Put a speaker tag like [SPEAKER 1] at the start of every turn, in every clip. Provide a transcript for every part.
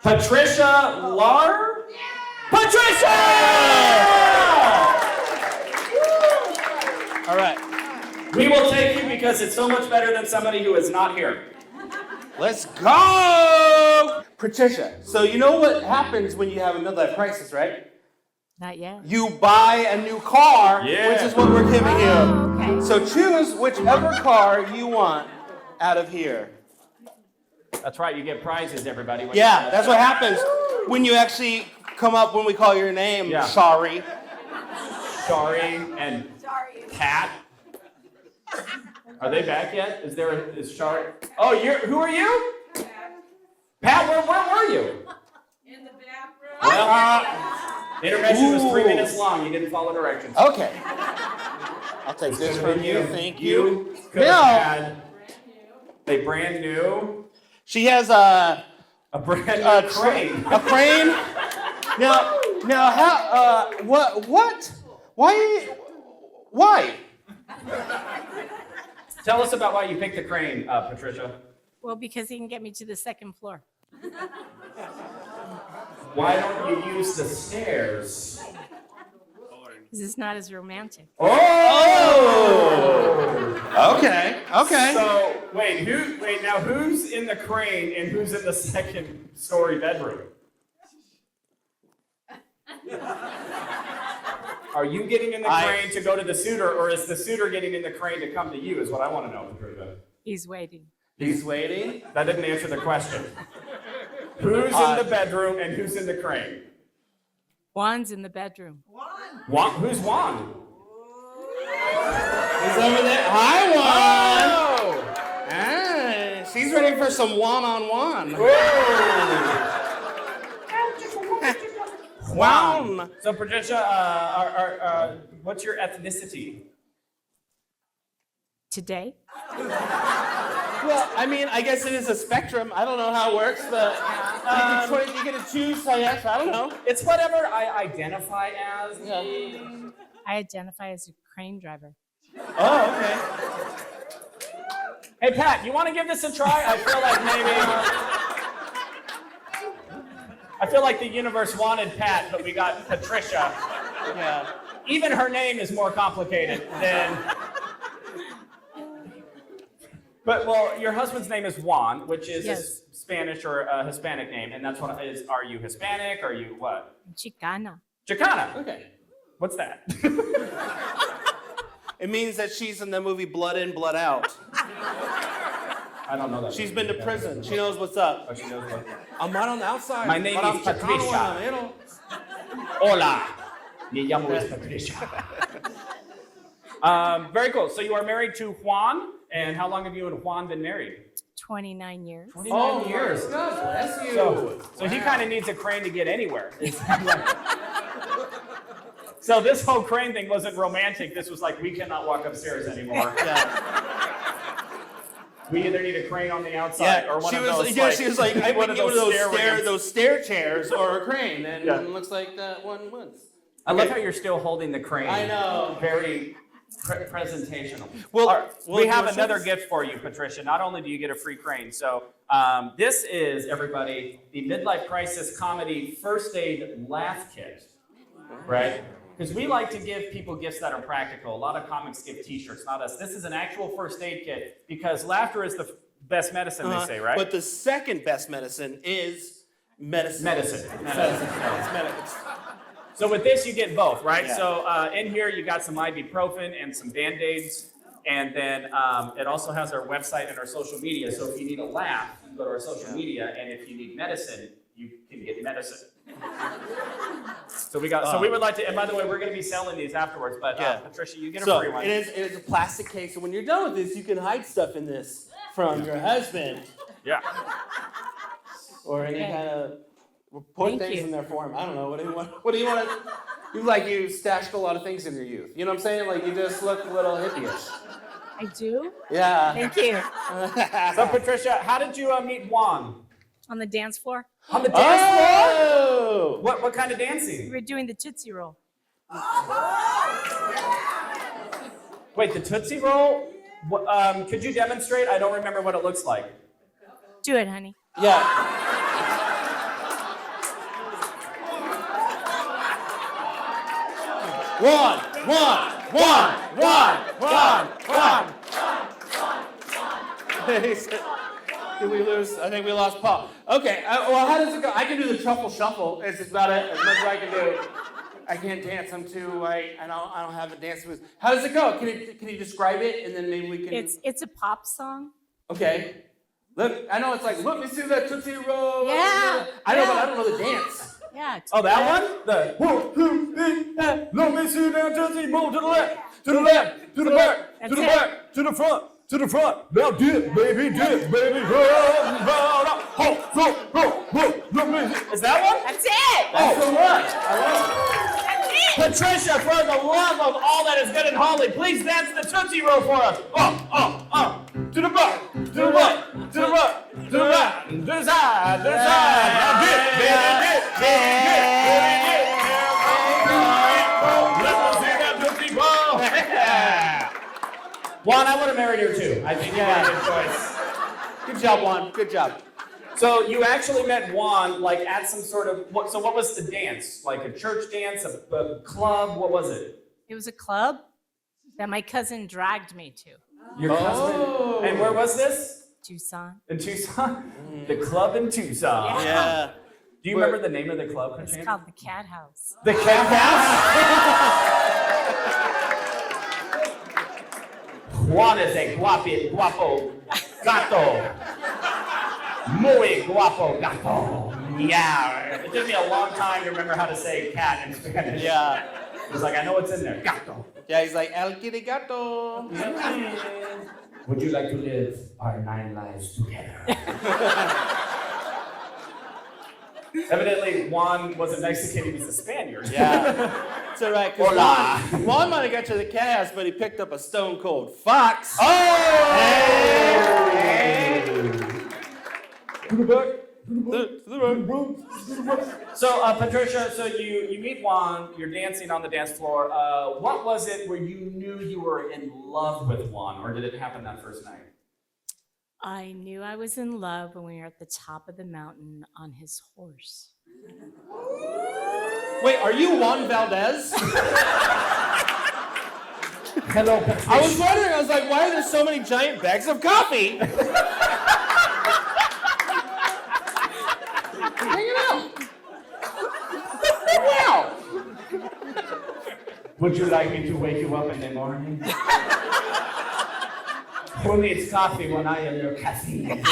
[SPEAKER 1] Patricia Lar? Patricia!
[SPEAKER 2] All right.
[SPEAKER 1] We will take you because it's so much better than somebody who is not here.
[SPEAKER 2] Let's go! Patricia, so you know what happens when you have a midlife crisis, right?
[SPEAKER 3] Not yet.
[SPEAKER 2] You buy a new car, which is what we're giving you.
[SPEAKER 3] Okay.
[SPEAKER 2] So choose whichever car you want out of here.
[SPEAKER 1] That's right, you get prizes, everybody.
[SPEAKER 2] Yeah, that's what happens when you actually come up when we call your name.
[SPEAKER 1] Yeah.
[SPEAKER 2] Sorry.
[SPEAKER 1] Shari and Pat. Are they back yet? Is Shari? Oh, who are you? Pat, where were you?
[SPEAKER 4] In the bathroom.
[SPEAKER 1] Well, intervention was 3 minutes long. You didn't follow directions.
[SPEAKER 2] Okay. I'll take this from you. Thank you.
[SPEAKER 1] Could have had a brand new.
[SPEAKER 2] She has a
[SPEAKER 1] brand new crane.
[SPEAKER 2] A crane. Now, how? What? Why?
[SPEAKER 1] Tell us about why you picked the crane, Patricia.
[SPEAKER 3] Well, because he can get me to the second floor.
[SPEAKER 1] Why don't you use the stairs?
[SPEAKER 3] Because it's not as romantic.
[SPEAKER 1] Oh!
[SPEAKER 2] Okay.
[SPEAKER 1] So now who's in the crane and who's in the second story bedroom? Are you getting in the crane to go to the suitor, or is the suitor getting in the crane to come to you, is what I want to know, Patricia.
[SPEAKER 3] He's waiting.
[SPEAKER 2] He's waiting?
[SPEAKER 1] That didn't answer the question. Who's in the bedroom and who's in the crane?
[SPEAKER 3] Juan's in the bedroom.
[SPEAKER 1] Juan? Who's Juan?
[SPEAKER 2] He's over there. Hi, Juan.
[SPEAKER 1] Oh!
[SPEAKER 2] Ah, she's ready for some one-on-one. Wow.
[SPEAKER 1] So, Patricia, what's your ethnicity?
[SPEAKER 3] Today?
[SPEAKER 2] Well, I mean, I guess it is a spectrum. I don't know how it works, but you get to choose, I guess. I don't know.
[SPEAKER 1] It's whatever I identify as.
[SPEAKER 2] Yeah.
[SPEAKER 3] I identify as a crane driver.
[SPEAKER 2] Oh, okay.
[SPEAKER 1] Hey, Pat, you want to give this a try? I feel like the universe wanted Pat, but we got Patricia.
[SPEAKER 2] Yeah.
[SPEAKER 1] Even her name is more complicated than... But, well, your husband's name is Juan, which is a Spanish or a Hispanic name, and that's what is. Are you Hispanic? Are you what?
[SPEAKER 3] Chicana.
[SPEAKER 1] Chicana.
[SPEAKER 2] Okay.
[SPEAKER 1] What's that?
[SPEAKER 2] It means that she's in the movie Blood In, Blood Out.
[SPEAKER 1] I don't know that.
[SPEAKER 2] She's been to prison. She knows what's up.
[SPEAKER 1] Oh, she knows what.
[SPEAKER 2] I'm not on the outside.
[SPEAKER 1] My name is Patricia. Hola. Me llamo es Patricia. Very cool. So you are married to Juan, and how long have you and Juan been married?
[SPEAKER 3] 29 years.
[SPEAKER 1] 29 years.
[SPEAKER 2] God bless you.
[SPEAKER 1] So he kind of needs a crane to get anywhere. So this whole crane thing wasn't romantic. This was like, we cannot walk upstairs anymore.
[SPEAKER 2] Yeah.
[SPEAKER 1] We either need a crane on the outside or one of those.
[SPEAKER 2] She was like, I want those stair chairs or a crane, and
[SPEAKER 1] Yeah.
[SPEAKER 2] it looks like that one was.
[SPEAKER 1] I love how you're still holding the crane.
[SPEAKER 2] I know.
[SPEAKER 1] Very presentational.
[SPEAKER 2] Well,
[SPEAKER 1] we have another gift for you, Patricia. Not only do you get a free crane, so this is, everybody, the Midlife Crisis Comedy First Aid Laugh Kit, right? Because we like to give people gifts that are practical. A lot of comics give t-shirts, not us. This is an actual first aid kit because laughter is the best medicine, they say, right?
[SPEAKER 2] But the second best medicine is medicine.
[SPEAKER 1] Medicine.
[SPEAKER 2] It's medicine.
[SPEAKER 1] So with this, you get both, right?
[SPEAKER 2] Yeah.
[SPEAKER 1] So in here, you got some ibuprofen and some Band-Aids. And then it also has our website and our social media. So if you need a laugh, you go to our social media. And if you need medicine, you can get medicine. So we would like to, and by the way, we're going to be selling these afterwards. But Patricia, you get a free one.
[SPEAKER 2] It is a plastic case. So when you're done with this, you can hide stuff in this from your husband.
[SPEAKER 1] Yeah.
[SPEAKER 2] Or any kind of... Put things in there for him. I don't know. What do you want to... You stashed a lot of things in your youth. You know what I'm saying? Like, you just look a little hippie-ish.
[SPEAKER 3] I do?
[SPEAKER 2] Yeah.
[SPEAKER 3] Thank you.
[SPEAKER 1] So, Patricia, how did you meet Juan?
[SPEAKER 3] On the dance floor?
[SPEAKER 1] On the dance floor?
[SPEAKER 2] Oh!
[SPEAKER 1] What kind of
[SPEAKER 3] We
[SPEAKER 1] dancing?
[SPEAKER 3] were doing the Tootsie Roll.
[SPEAKER 1] Wait, the Tootsie Roll? Could you demonstrate? I don't remember what it looks like.
[SPEAKER 3] Do it, honey.
[SPEAKER 2] Yeah. Did we lose? I think we lost Paul. Okay, well, how does it go? I can do the truffle shuffle. It's about it, as much as I can do. I can't dance. I'm too white. I don't have a dance moves. How does it go? Can you describe it, and then maybe we can.
[SPEAKER 3] It's a pop song.
[SPEAKER 2] Okay. Look, I know it's like, let me see that Tootsie Roll.
[SPEAKER 3] Yeah.
[SPEAKER 2] I know, but I don't know the dance.
[SPEAKER 3] Yeah.
[SPEAKER 1] Oh, that one? The 1, 2, 3, let me see that Tootsie Roll to the left, to the left, to the back, to the back, to the front. To the front. Now dip, baby, run, let me see. Is that one?
[SPEAKER 3] That's it.
[SPEAKER 2] That's the one. I love
[SPEAKER 3] That's it.
[SPEAKER 1] Patricia, for the love of all that is good and holy, please dance the Tootsie Roll for us. To the back, to the right, to the right, to the right, to the side, to the side. Now dip, baby, dip, baby, dip, baby, dip. Let me see that Tootsie Roll. Juan, I would have married her too. I think you made a good choice.
[SPEAKER 2] Good job, Juan. Good job.
[SPEAKER 1] So you actually met Juan like at some sort of, so what was the dance? Like a church dance, a club, what was it?
[SPEAKER 3] It was a club that my cousin dragged me to.
[SPEAKER 1] Your cousin? And where was this?
[SPEAKER 3] Tucson.
[SPEAKER 1] In Tucson? The club in Tucson.
[SPEAKER 2] Yeah.
[SPEAKER 1] Do you remember the name of the club?
[SPEAKER 3] It's called the Cat House.
[SPEAKER 1] The Cat House? Juan is a guapo gato. Muy guapo gato. Yeah. It took me a long time to remember how to say cat in Spanish.
[SPEAKER 2] Yeah.
[SPEAKER 1] It was like, I know what's in there. Gato.
[SPEAKER 2] Yeah, he's like, El Kitty Gato.
[SPEAKER 1] Would you like to live our 9 lives together? Evidently, Juan wasn't Mexican, he was a Spaniard.
[SPEAKER 2] Yeah. It's all right, because Juan might have got to the cat house, but he picked up a stone cold fox.
[SPEAKER 1] Oh!
[SPEAKER 2] Hey!
[SPEAKER 1] To the back. So, Patricia, so you meet Juan, you're dancing on the dance floor. What was it where you knew you were in love with Juan, or did it happen that first night?
[SPEAKER 3] I knew I was in love when we were at the top of the mountain on his horse.
[SPEAKER 2] Wait, are you Juan Valdez?
[SPEAKER 1] Hello, Patricia.
[SPEAKER 2] I was wondering, I was like, why are there so many giant bags of coffee? Hanging out. Wow.
[SPEAKER 1] Would you like me to wake you up in the morning? Who needs coffee when I am your caffeine?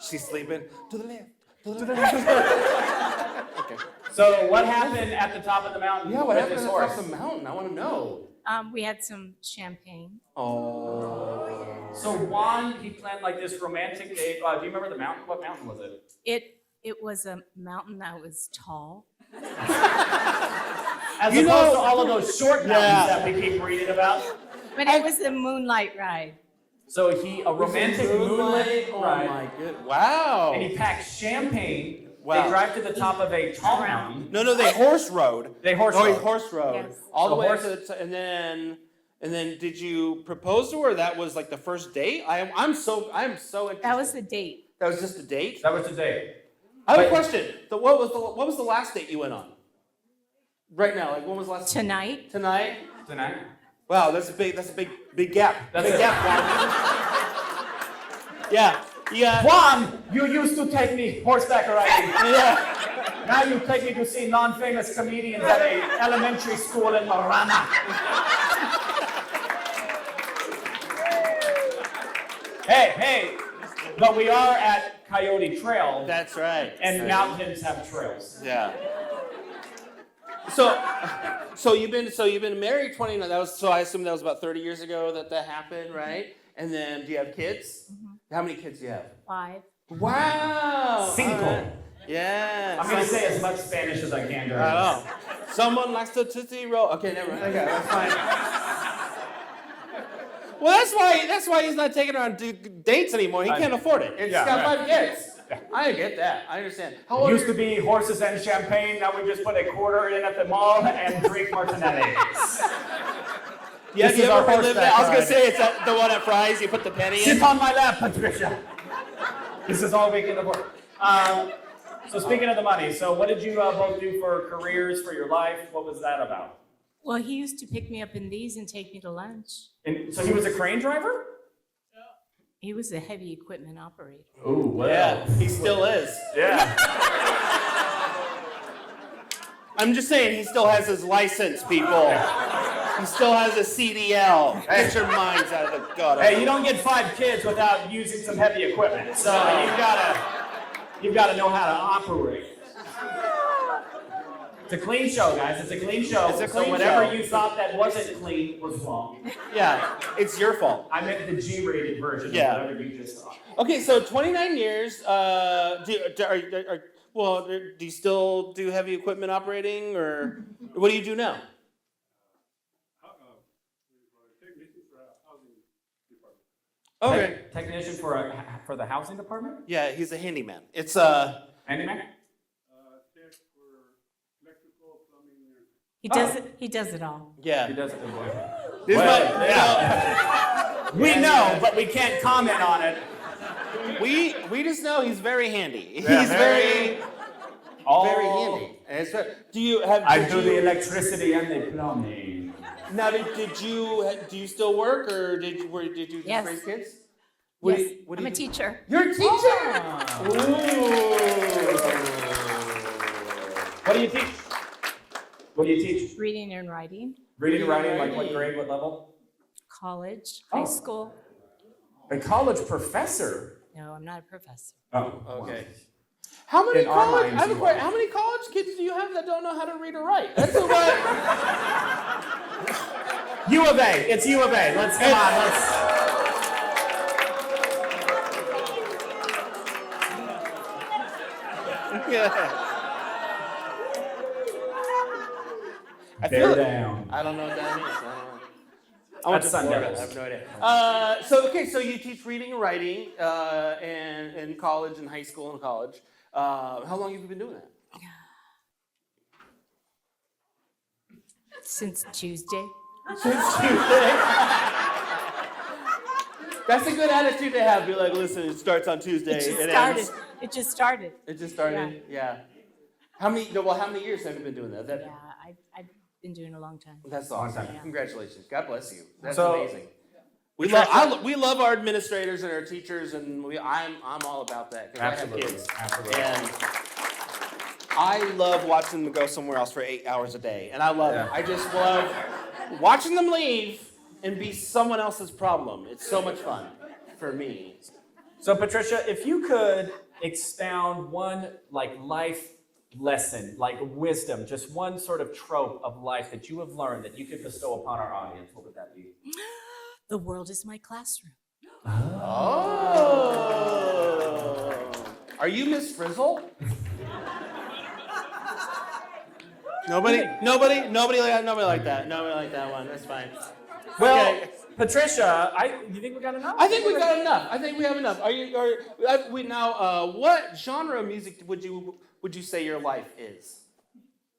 [SPEAKER 2] She's sleeping. To the left. To the left. Okay.
[SPEAKER 1] So what happened at the top of the mountain
[SPEAKER 2] Yeah, what
[SPEAKER 1] with
[SPEAKER 2] happened
[SPEAKER 1] this
[SPEAKER 2] at the
[SPEAKER 1] horse?
[SPEAKER 2] top of the mountain? I want to know.
[SPEAKER 3] We had some champagne.
[SPEAKER 2] Oh.
[SPEAKER 1] So Juan, he planned like this romantic date. Do you remember the mountain? What mountain was it?
[SPEAKER 3] It was a mountain that was tall.
[SPEAKER 1] As
[SPEAKER 2] You
[SPEAKER 1] opposed
[SPEAKER 2] know-
[SPEAKER 1] to all of those short mountains that we keep reading about.
[SPEAKER 3] But it was the moonlight ride.
[SPEAKER 1] So a romantic moonlight
[SPEAKER 2] Oh
[SPEAKER 1] ride.
[SPEAKER 2] my good. Wow.
[SPEAKER 1] And he packed champagne.
[SPEAKER 2] Wow.
[SPEAKER 1] They drive to the top of a tall mountain.
[SPEAKER 2] No, they horse rode.
[SPEAKER 1] They horse
[SPEAKER 2] Oh, he
[SPEAKER 1] rode.
[SPEAKER 2] horse rode.
[SPEAKER 3] Yes.
[SPEAKER 2] All
[SPEAKER 1] So
[SPEAKER 2] the way
[SPEAKER 1] horse-
[SPEAKER 2] to the and then did you propose to her? That was like the first date? I'm so interested.
[SPEAKER 3] That was the date.
[SPEAKER 2] That was just a date?
[SPEAKER 1] That was the date.
[SPEAKER 2] I have a
[SPEAKER 1] But-
[SPEAKER 2] question. What was the last date you went on? Right now, like when was the last
[SPEAKER 3] Tonight.
[SPEAKER 2] Tonight?
[SPEAKER 1] Tonight.
[SPEAKER 2] Wow, that's a big gap.
[SPEAKER 1] That's
[SPEAKER 2] big
[SPEAKER 1] it.
[SPEAKER 2] gap, Juan. Yeah. Yeah.
[SPEAKER 1] Juan, you used to take me horseback riding.
[SPEAKER 2] Yeah.
[SPEAKER 1] Now you take me to see non-famous comedians at a elementary school in Marana. Hey, but we are at Coyote Trail,
[SPEAKER 2] That's right.
[SPEAKER 1] and mountains have trails.
[SPEAKER 2] Yeah. So you've been married 29. I assume that was about 30 years ago that happened, right? And then do you have kids?
[SPEAKER 3] Mm-hmm.
[SPEAKER 2] How many kids do you have?
[SPEAKER 3] 5.
[SPEAKER 2] Wow.
[SPEAKER 1] Cinco.
[SPEAKER 2] All right. Yeah.
[SPEAKER 1] I'm going to say as much Spanish as I can during
[SPEAKER 2] I
[SPEAKER 1] this.
[SPEAKER 2] know. Someone likes to Tootsie Roll. Okay, never mind. Okay, that's fine. Well, that's why he's not taking her on dates anymore. He can't afford it. He's got 5 kids. I get that. I understand. How old
[SPEAKER 1] Used
[SPEAKER 2] are
[SPEAKER 1] to be horses and champagne. Now we just put a quarter in at the mall and drink martinellis.
[SPEAKER 2] Yeah,
[SPEAKER 1] This
[SPEAKER 2] you
[SPEAKER 1] is our
[SPEAKER 2] ever relive
[SPEAKER 1] horseback
[SPEAKER 2] that? I was gonna
[SPEAKER 1] ride.
[SPEAKER 2] say it's the one at Fry's. You put the penny in.
[SPEAKER 1] Sit on my lap, Patricia. This is all we can afford. So speaking of the money, so what did you both do for careers, for your life? What was that about?
[SPEAKER 3] Well, he used to pick me up in these and take me to lunch.
[SPEAKER 1] And so he was a crane driver?
[SPEAKER 3] He was a heavy equipment operator.
[SPEAKER 1] Oh, well.
[SPEAKER 2] Yeah, he still is.
[SPEAKER 1] Yeah.
[SPEAKER 2] I'm just saying, he still has his license, people. He still has a CDL. Get your minds out of the gutter.
[SPEAKER 1] Hey, you don't get 5 kids without using some heavy equipment. So you've gotta know how to operate. It's a clean show, guys. It's a clean show.
[SPEAKER 2] It's a clean
[SPEAKER 1] so whatever
[SPEAKER 2] show.
[SPEAKER 1] you thought that wasn't clean was wrong.
[SPEAKER 2] Yeah, it's your fault.
[SPEAKER 1] I meant the G-rated version
[SPEAKER 2] Yeah.
[SPEAKER 1] of whatever you just thought.
[SPEAKER 2] Okay, so 29 years. Do you still do heavy equipment operating, or what do you do now? Okay.
[SPEAKER 1] Technician for the housing department?
[SPEAKER 2] Yeah, he's a handyman. It's
[SPEAKER 1] Handyman?
[SPEAKER 3] He does it all.
[SPEAKER 2] yeah.
[SPEAKER 1] He does it.
[SPEAKER 2] This
[SPEAKER 1] Well,
[SPEAKER 2] yeah.
[SPEAKER 1] We know, but we can't comment on it.
[SPEAKER 2] We just know he's very handy.
[SPEAKER 1] Yeah,
[SPEAKER 2] He's very
[SPEAKER 1] Oh,
[SPEAKER 2] handy. And it's do you have?
[SPEAKER 1] I
[SPEAKER 2] did
[SPEAKER 1] do
[SPEAKER 2] you-
[SPEAKER 1] the electricity and the plumbing.
[SPEAKER 2] Now, do you still work, or did you just
[SPEAKER 3] Yes.
[SPEAKER 2] raise kids?
[SPEAKER 3] Yes,
[SPEAKER 2] What
[SPEAKER 3] I'm
[SPEAKER 2] do
[SPEAKER 3] a
[SPEAKER 2] you do?
[SPEAKER 3] teacher.
[SPEAKER 2] You're a teacher.
[SPEAKER 1] What do you teach? What do you teach?
[SPEAKER 3] Reading and writing,
[SPEAKER 1] Reading and writing, like what grade, what level?
[SPEAKER 3] college,
[SPEAKER 1] Oh.
[SPEAKER 3] high school.
[SPEAKER 1] A college professor.
[SPEAKER 3] No, I'm not a professor.
[SPEAKER 1] Oh,
[SPEAKER 2] Okay. How many
[SPEAKER 1] In our
[SPEAKER 2] college?
[SPEAKER 1] minds,
[SPEAKER 2] I have a
[SPEAKER 1] you
[SPEAKER 2] question.
[SPEAKER 1] are.
[SPEAKER 2] How many college kids do you have that don't know how to read or write? That's what.
[SPEAKER 1] U of A. It's U of A. Let's come on. Let's.
[SPEAKER 2] Yeah. I
[SPEAKER 1] Bear
[SPEAKER 2] feel
[SPEAKER 1] down.
[SPEAKER 2] I don't know what that means. I went
[SPEAKER 1] That's
[SPEAKER 2] to Florida.
[SPEAKER 1] Sun
[SPEAKER 2] I have no idea. So you teach reading and writing and in college and high school and college. How long have you been doing that?
[SPEAKER 3] Since Tuesday.
[SPEAKER 2] Since Tuesday. That's a good attitude to have. Be like, listen, it starts on Tuesday.
[SPEAKER 3] It just
[SPEAKER 2] ends.
[SPEAKER 3] started. It just started.
[SPEAKER 2] It just started. Yeah. How many years have you been doing that?
[SPEAKER 3] Yeah, I've been doing it a long time.
[SPEAKER 2] That's awesome.
[SPEAKER 3] Yeah.
[SPEAKER 2] Congratulations. God bless you. That's
[SPEAKER 1] So-
[SPEAKER 2] amazing. We
[SPEAKER 1] Patricia-
[SPEAKER 2] love our administrators and our teachers, and I'm all about that because I have
[SPEAKER 1] Absolutely.
[SPEAKER 2] kids.
[SPEAKER 1] Absolutely.
[SPEAKER 2] And I love watching them go somewhere else for 8 hours a day, and I love it. I just love watching them leave and be someone else's problem. It's so much fun for me.
[SPEAKER 1] So Patricia, if you could expound one life lesson, like wisdom, just one sort of trope of life that you have learned that you could bestow upon our audience, what would that be?
[SPEAKER 3] The world is my classroom.
[SPEAKER 2] Oh. Are you Miss Frizzle? Nobody like that one. That's fine.
[SPEAKER 1] Well,
[SPEAKER 2] Okay.
[SPEAKER 1] Patricia, you think we got enough?
[SPEAKER 2] I think we got enough. I think we have enough. What genre of music would you say your life is?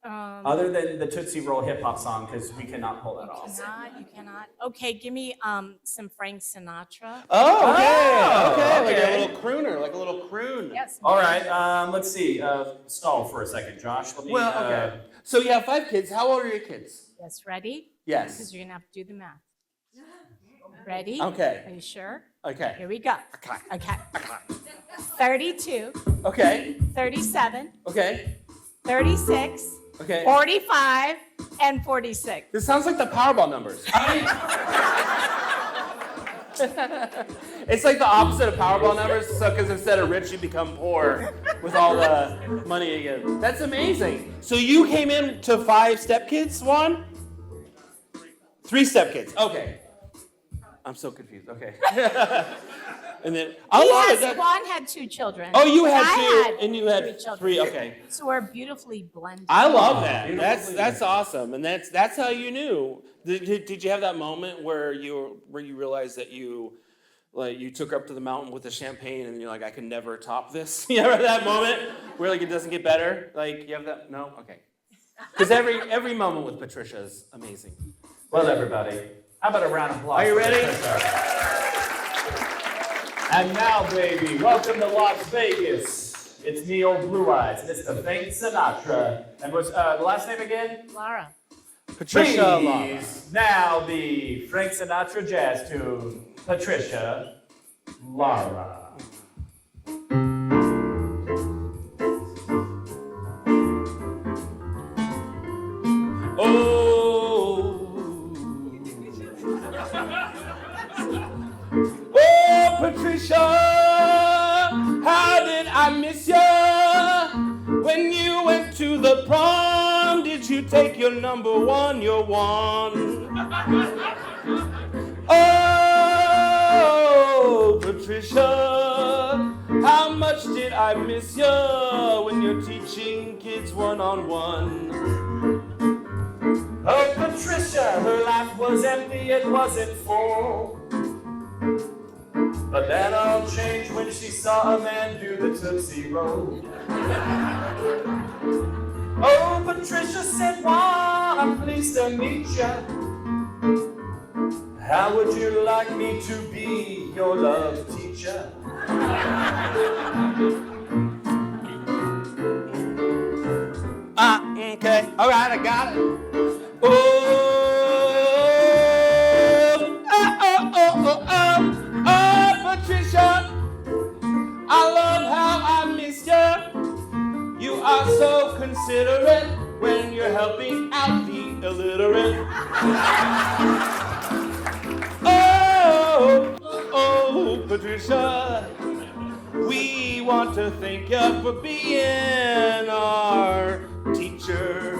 [SPEAKER 1] Other than the Tootsie Roll hip hop song, because we cannot pull that off.
[SPEAKER 3] You cannot. Okay, give me some Frank Sinatra.
[SPEAKER 2] Oh, okay.
[SPEAKER 1] okay.
[SPEAKER 2] Like a little crooner, like a little croon.
[SPEAKER 3] Yes.
[SPEAKER 1] All right, let's see. Stall for a second, Josh. Let me,
[SPEAKER 2] Well, okay. So you have 5 kids. How old are your kids?
[SPEAKER 3] Yes, ready?
[SPEAKER 2] Yes.
[SPEAKER 3] Because you're gonna have to do the math. Ready?
[SPEAKER 2] Okay.
[SPEAKER 3] Are you sure?
[SPEAKER 2] Okay.
[SPEAKER 3] Here we go. Okay. 32,
[SPEAKER 2] Okay.
[SPEAKER 3] 37,
[SPEAKER 2] Okay.
[SPEAKER 3] 36,
[SPEAKER 2] Okay.
[SPEAKER 3] 45, and 46.
[SPEAKER 2] This sounds like the Powerball numbers. It's like the opposite of Powerball numbers. So, because instead of rich, you become poor with all the money you get. That's amazing. So you came in to 5 stepkids, Juan? 3 stepkids. Okay. I'm so confused. Okay. And then I love it.
[SPEAKER 3] Juan had 2 children.
[SPEAKER 2] Oh, you had
[SPEAKER 3] I
[SPEAKER 2] 2, and you had
[SPEAKER 3] 3 children.
[SPEAKER 2] 3. Okay.
[SPEAKER 3] So we're beautifully blended.
[SPEAKER 2] I love that.
[SPEAKER 1] Beautiful.
[SPEAKER 2] That's awesome, and that's how you knew. Did you have that moment where you realized that you took her up to the mountain with the champagne and you're like, I can never top this? You ever have that moment where it doesn't get better? You have that? No? Okay. Because every moment with Patricia is amazing.
[SPEAKER 1] Well, everybody, how about a round of applause?
[SPEAKER 2] Are you
[SPEAKER 1] for
[SPEAKER 2] ready?
[SPEAKER 1] Patricia? And now, baby, welcome to Las Vegas. It's me, old Blue Eyes, Mr. Frank Sinatra. And what's the last name again?
[SPEAKER 3] Lara.
[SPEAKER 2] Patricia Lara.
[SPEAKER 1] Please, now the Frank Sinatra jazz tune, Patricia Lara.
[SPEAKER 2] Oh, Patricia, how did I miss you? When you went to the prom, did you take your number one, your one? Oh, Patricia, how much did I miss you when you're teaching kids one-on-one?
[SPEAKER 1] Oh, Patricia, her life was empty, it wasn't full. But that all changed when she saw a man do the Tootsie Roll. Oh, Patricia said, "Juan, I'm pleased to meet ya. How would you like me to be your love teacher?"
[SPEAKER 2] Okay, all right, I got it. Oh, Patricia, I love how I miss you. You are so considerate when you're helping out the illiterate. Oh, Patricia, we want to thank you for being our teacher.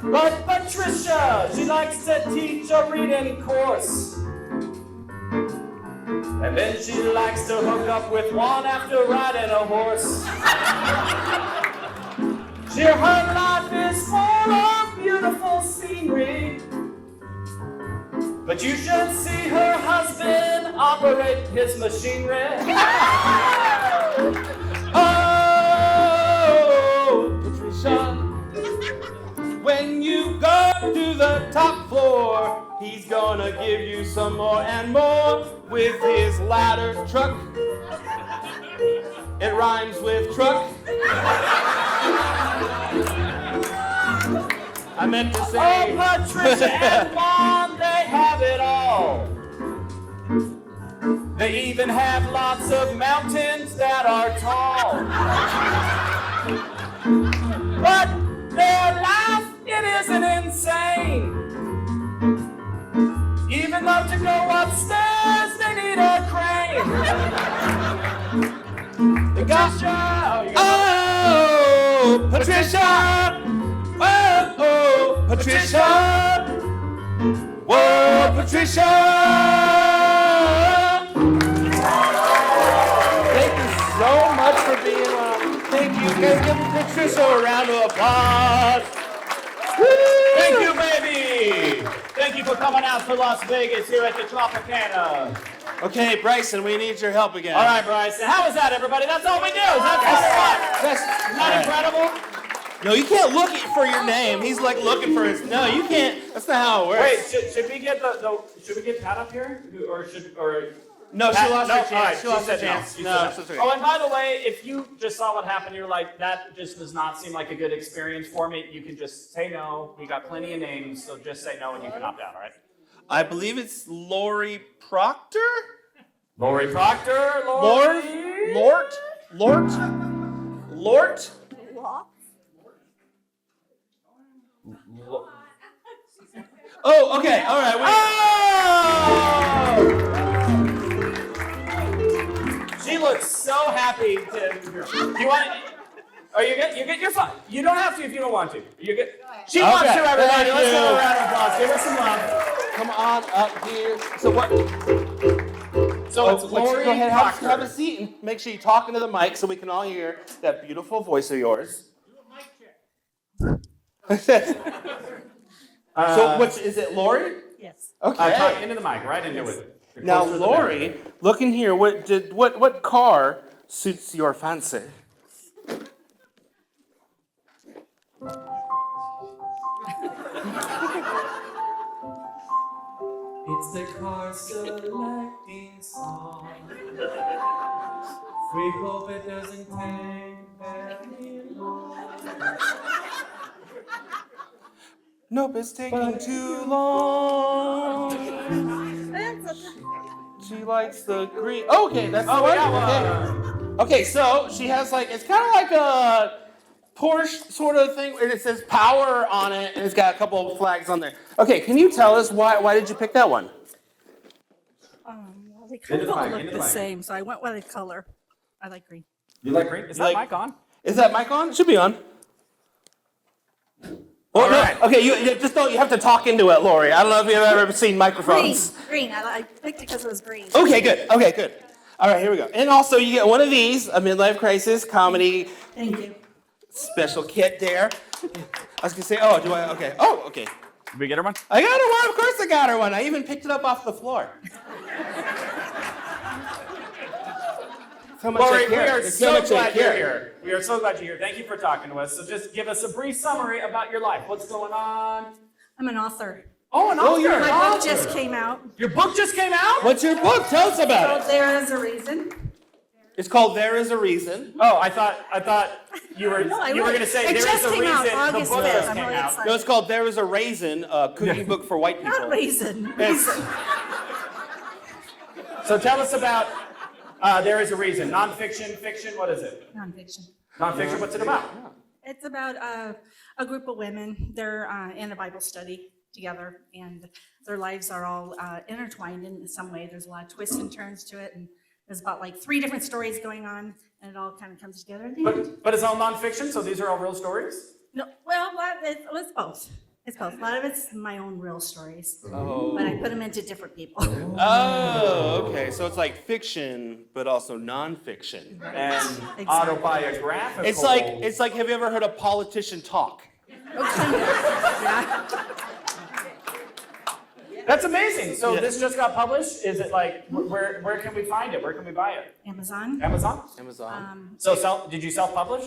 [SPEAKER 1] But Patricia, she likes to teach a reading course. And then she likes to hook up with Juan after riding a horse. Her life is full of beautiful scenery. But you should see her husband operate his machinery.
[SPEAKER 2] Oh, Patricia, when you go to the top floor, he's gonna give you some more and more with his ladder truck. It rhymes with truck. I meant to say.
[SPEAKER 1] Oh, Patricia and Mom, they have it all. They even have lots of mountains that are tall. But their life, it isn't insane. Even though to go upstairs, they need a crane. Patricia!
[SPEAKER 2] Oh, Patricia! Oh, Patricia! Whoa, Patricia! Thank you so much for being on. Thank you. Guys, give Patricia a round of applause.
[SPEAKER 1] Thank you, baby! Thank you for coming out to Las Vegas here at the Tropicana.
[SPEAKER 2] Okay, Bryson, we need your help again.
[SPEAKER 1] All right, Bryson. How was that, everybody? That's all we do. That's all we want. Isn't that incredible?
[SPEAKER 2] No, you can't look for your name. He's like looking for his. No, you can't. That's not how it works.
[SPEAKER 1] Wait, should we get should we get Pat up here, or
[SPEAKER 2] No, she
[SPEAKER 1] Pat,
[SPEAKER 2] lost
[SPEAKER 1] no,
[SPEAKER 2] her chance.
[SPEAKER 1] all right,
[SPEAKER 2] She lost her
[SPEAKER 1] said
[SPEAKER 2] chance.
[SPEAKER 1] She
[SPEAKER 2] No,
[SPEAKER 1] said
[SPEAKER 2] it's okay.
[SPEAKER 1] Oh, and by the way, if you just saw what happened, you're like, that just does not seem like a good experience for me. You can just say no. We got plenty of names, so just say no and you can opt out. All right?
[SPEAKER 2] I believe it's Lori Proctor.
[SPEAKER 1] Lori Proctor.
[SPEAKER 2] Lort. Oh, okay. All right.
[SPEAKER 1] She looks so happy to. You want? Are you good? You're fine. You don't have to if you don't want to. You're good. She wants to, everybody.
[SPEAKER 2] Thank
[SPEAKER 1] Let's give her a
[SPEAKER 2] you.
[SPEAKER 1] round of applause. Give her some love.
[SPEAKER 2] Come on up here. So what?
[SPEAKER 1] So it's Lori
[SPEAKER 2] Go ahead,
[SPEAKER 1] Proctor.
[SPEAKER 2] have a seat and make sure you're talking to the mic so we can all hear that beautiful voice of yours. So which is it, Lori?
[SPEAKER 3] Yes.
[SPEAKER 2] Okay.
[SPEAKER 1] Talk into the mic, right into it. You're
[SPEAKER 2] Now,
[SPEAKER 1] closer to the
[SPEAKER 2] Lori, look in here. What car suits your fancy?
[SPEAKER 1] It's the car selecting song. We hope it doesn't take very long.
[SPEAKER 2] Nope, it's taking too long. She likes the green. Okay, that's the
[SPEAKER 1] Oh,
[SPEAKER 2] one.
[SPEAKER 1] yeah.
[SPEAKER 2] Okay, so she has like, it's kind of like a Porsche sort of thing, and it says power on it, and it's got a couple of flags on there. Okay, can you tell us why did you pick that one?
[SPEAKER 4] Well, they kind of all look the same, so I went with a color. I like green.
[SPEAKER 1] You like green? Is that mic on?
[SPEAKER 2] Is that mic on? It should be on. Well, no,
[SPEAKER 1] right.
[SPEAKER 2] okay, you just don't. You have to talk into it, Lori. I don't know if you've ever seen microphones.
[SPEAKER 4] Green. I picked it because it was green.
[SPEAKER 2] Okay, good. All right, here we go. And also, you get one of these, a midlife crisis comedy
[SPEAKER 4] Thank you.
[SPEAKER 2] special kit there. I was gonna say, oh, do I? Okay. Oh, okay.
[SPEAKER 1] Did we get her one?
[SPEAKER 2] I got her one. Of course, I got her one. I even picked it up off the floor.
[SPEAKER 1] Lori, we are so glad you're here. We are so glad you're here. Thank you for talking to us. So just give us a brief summary about your life. What's going on?
[SPEAKER 4] I'm an author.
[SPEAKER 1] Oh, an author.
[SPEAKER 2] you're an
[SPEAKER 4] My
[SPEAKER 2] author.
[SPEAKER 4] book just came out.
[SPEAKER 1] Your book just came out?
[SPEAKER 2] What's your book? Tell us about
[SPEAKER 4] So
[SPEAKER 2] it.
[SPEAKER 4] there is a reason.
[SPEAKER 2] It's called There Is a Reason.
[SPEAKER 1] Oh, I thought you were
[SPEAKER 4] No, I
[SPEAKER 1] you were
[SPEAKER 4] wrote-
[SPEAKER 1] going to say
[SPEAKER 4] it
[SPEAKER 1] there
[SPEAKER 4] just
[SPEAKER 1] is a
[SPEAKER 4] came out
[SPEAKER 1] reason the
[SPEAKER 4] August
[SPEAKER 1] book
[SPEAKER 4] 5th.
[SPEAKER 1] just
[SPEAKER 4] I'm
[SPEAKER 1] came
[SPEAKER 4] really
[SPEAKER 1] out.
[SPEAKER 4] excited.
[SPEAKER 2] No, it's called There Is a Raisin, a cooking book for white people.
[SPEAKER 4] Not raisin.
[SPEAKER 2] It's-
[SPEAKER 1] So tell us about There Is a Reason. Nonfiction, fiction, what is it?
[SPEAKER 4] Nonfiction.
[SPEAKER 1] Nonfiction, what's it about?
[SPEAKER 4] It's about a group of women. They're in a Bible study together, and their lives are all intertwined in some way. There's a lot of twists and turns to it, and there's about like 3 different stories going on, and it all kind of comes together at the end.
[SPEAKER 1] But it's all nonfiction, so these are all real stories?
[SPEAKER 4] No, well, it's both. It's both. A lot of it's my own real stories,
[SPEAKER 2] Oh.
[SPEAKER 4] but I put them into different people.
[SPEAKER 2] Oh, okay. So it's like fiction, but also nonfiction.
[SPEAKER 1] And
[SPEAKER 4] Exactly.
[SPEAKER 1] autobiographical.
[SPEAKER 2] It's like. Have you ever heard a politician talk?
[SPEAKER 4] Yeah.
[SPEAKER 1] That's amazing. So
[SPEAKER 2] Yeah.
[SPEAKER 1] this just got published? Is it like, where can we find it? Where can we buy it?
[SPEAKER 4] Amazon.
[SPEAKER 1] Amazon?
[SPEAKER 2] Amazon.
[SPEAKER 1] So did you self-publish?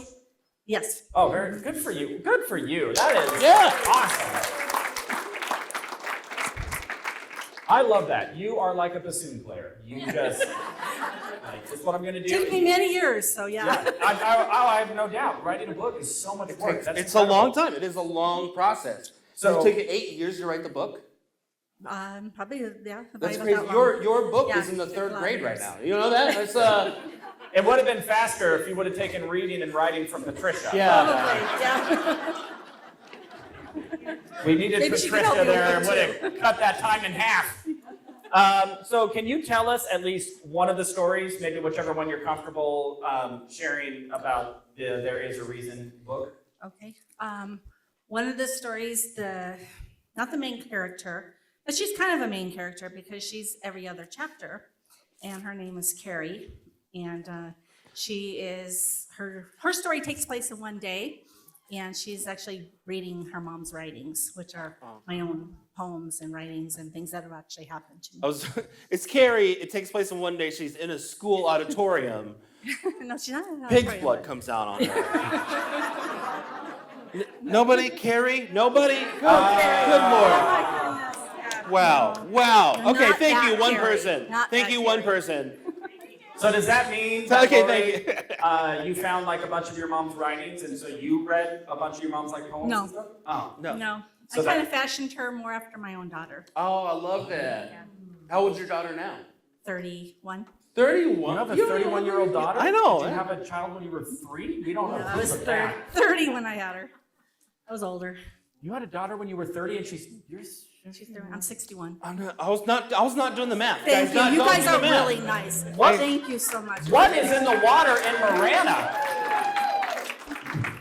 [SPEAKER 4] Yes.
[SPEAKER 1] Oh, very good for you. Good for you. That is awesome. I love that. You are like a bassoon player. You just, like, this is what I'm going to do.
[SPEAKER 4] Took me many years, so
[SPEAKER 1] Yeah,
[SPEAKER 4] yeah.
[SPEAKER 1] I have no doubt. Writing a book is so much work. That's
[SPEAKER 2] It's a
[SPEAKER 1] incredible.
[SPEAKER 2] long time. It is a long process.
[SPEAKER 1] So-
[SPEAKER 2] So it took you 8 years to write the book?
[SPEAKER 4] Probably, yeah.
[SPEAKER 2] That's
[SPEAKER 4] about
[SPEAKER 2] crazy.
[SPEAKER 4] that long.
[SPEAKER 2] Your book
[SPEAKER 4] Yeah,
[SPEAKER 2] is in the
[SPEAKER 4] it took
[SPEAKER 2] 3rd
[SPEAKER 4] a lot
[SPEAKER 2] grade
[SPEAKER 4] of
[SPEAKER 2] right
[SPEAKER 4] years.
[SPEAKER 2] now. You know that? That's
[SPEAKER 1] It would have been faster if you would have taken reading and writing from Patricia.
[SPEAKER 2] yeah.
[SPEAKER 4] Probably, yeah.
[SPEAKER 1] We needed
[SPEAKER 4] Maybe she could help
[SPEAKER 1] Patricia
[SPEAKER 4] you with
[SPEAKER 1] there and
[SPEAKER 4] that,
[SPEAKER 1] would have cut that time in half. So can you tell us at least one of the stories, maybe whichever one you're comfortable sharing about the There Is a Reason book?
[SPEAKER 4] Okay. One of the stories, not the main character, but she's kind of a main character because she's every other chapter, and her name is Carrie, and she is her story takes place in one day, and she's actually reading her mom's writings, which are my own poems and writings and things that have actually happened to me.
[SPEAKER 2] It's Carrie. It takes place in one day. She's in a school auditorium.
[SPEAKER 4] No, she's not.
[SPEAKER 2] Pig's blood comes out on her. Nobody? Carrie? Nobody? Good Lord. Wow. Okay,
[SPEAKER 4] Not
[SPEAKER 2] thank you,
[SPEAKER 4] that
[SPEAKER 2] one
[SPEAKER 4] Carrie.
[SPEAKER 2] person.
[SPEAKER 4] Not
[SPEAKER 2] Thank
[SPEAKER 4] that
[SPEAKER 2] you, one
[SPEAKER 4] Carrie.
[SPEAKER 2] person.
[SPEAKER 1] So does that mean that,
[SPEAKER 2] Okay,
[SPEAKER 1] Lori, you found like a bunch of your mom's writings, and so you read a bunch of your mom's like poems
[SPEAKER 4] No.
[SPEAKER 1] and stuff? Oh.
[SPEAKER 2] No.
[SPEAKER 4] No,
[SPEAKER 1] So
[SPEAKER 4] I kind
[SPEAKER 1] that-
[SPEAKER 4] of fashioned her more after my own daughter.
[SPEAKER 2] Oh, I love that. How old's your daughter now?
[SPEAKER 4] 31.
[SPEAKER 2] 31.
[SPEAKER 1] You have a 31-year-old daughter?
[SPEAKER 2] I know.
[SPEAKER 1] Did you have a child when you were 3? We don't know
[SPEAKER 4] I
[SPEAKER 1] proof
[SPEAKER 4] was
[SPEAKER 1] of that.
[SPEAKER 4] 30 when I had her. I was older.
[SPEAKER 1] You had a daughter when you were 30, and
[SPEAKER 4] She's 30. I'm 61.
[SPEAKER 2] I was not doing the math.
[SPEAKER 4] Thank
[SPEAKER 2] Not
[SPEAKER 4] you. You
[SPEAKER 2] don't
[SPEAKER 4] guys
[SPEAKER 2] do the
[SPEAKER 4] are
[SPEAKER 2] math.
[SPEAKER 4] really nice.
[SPEAKER 1] What?
[SPEAKER 4] Thank you so much.
[SPEAKER 1] What is in the water in Marana?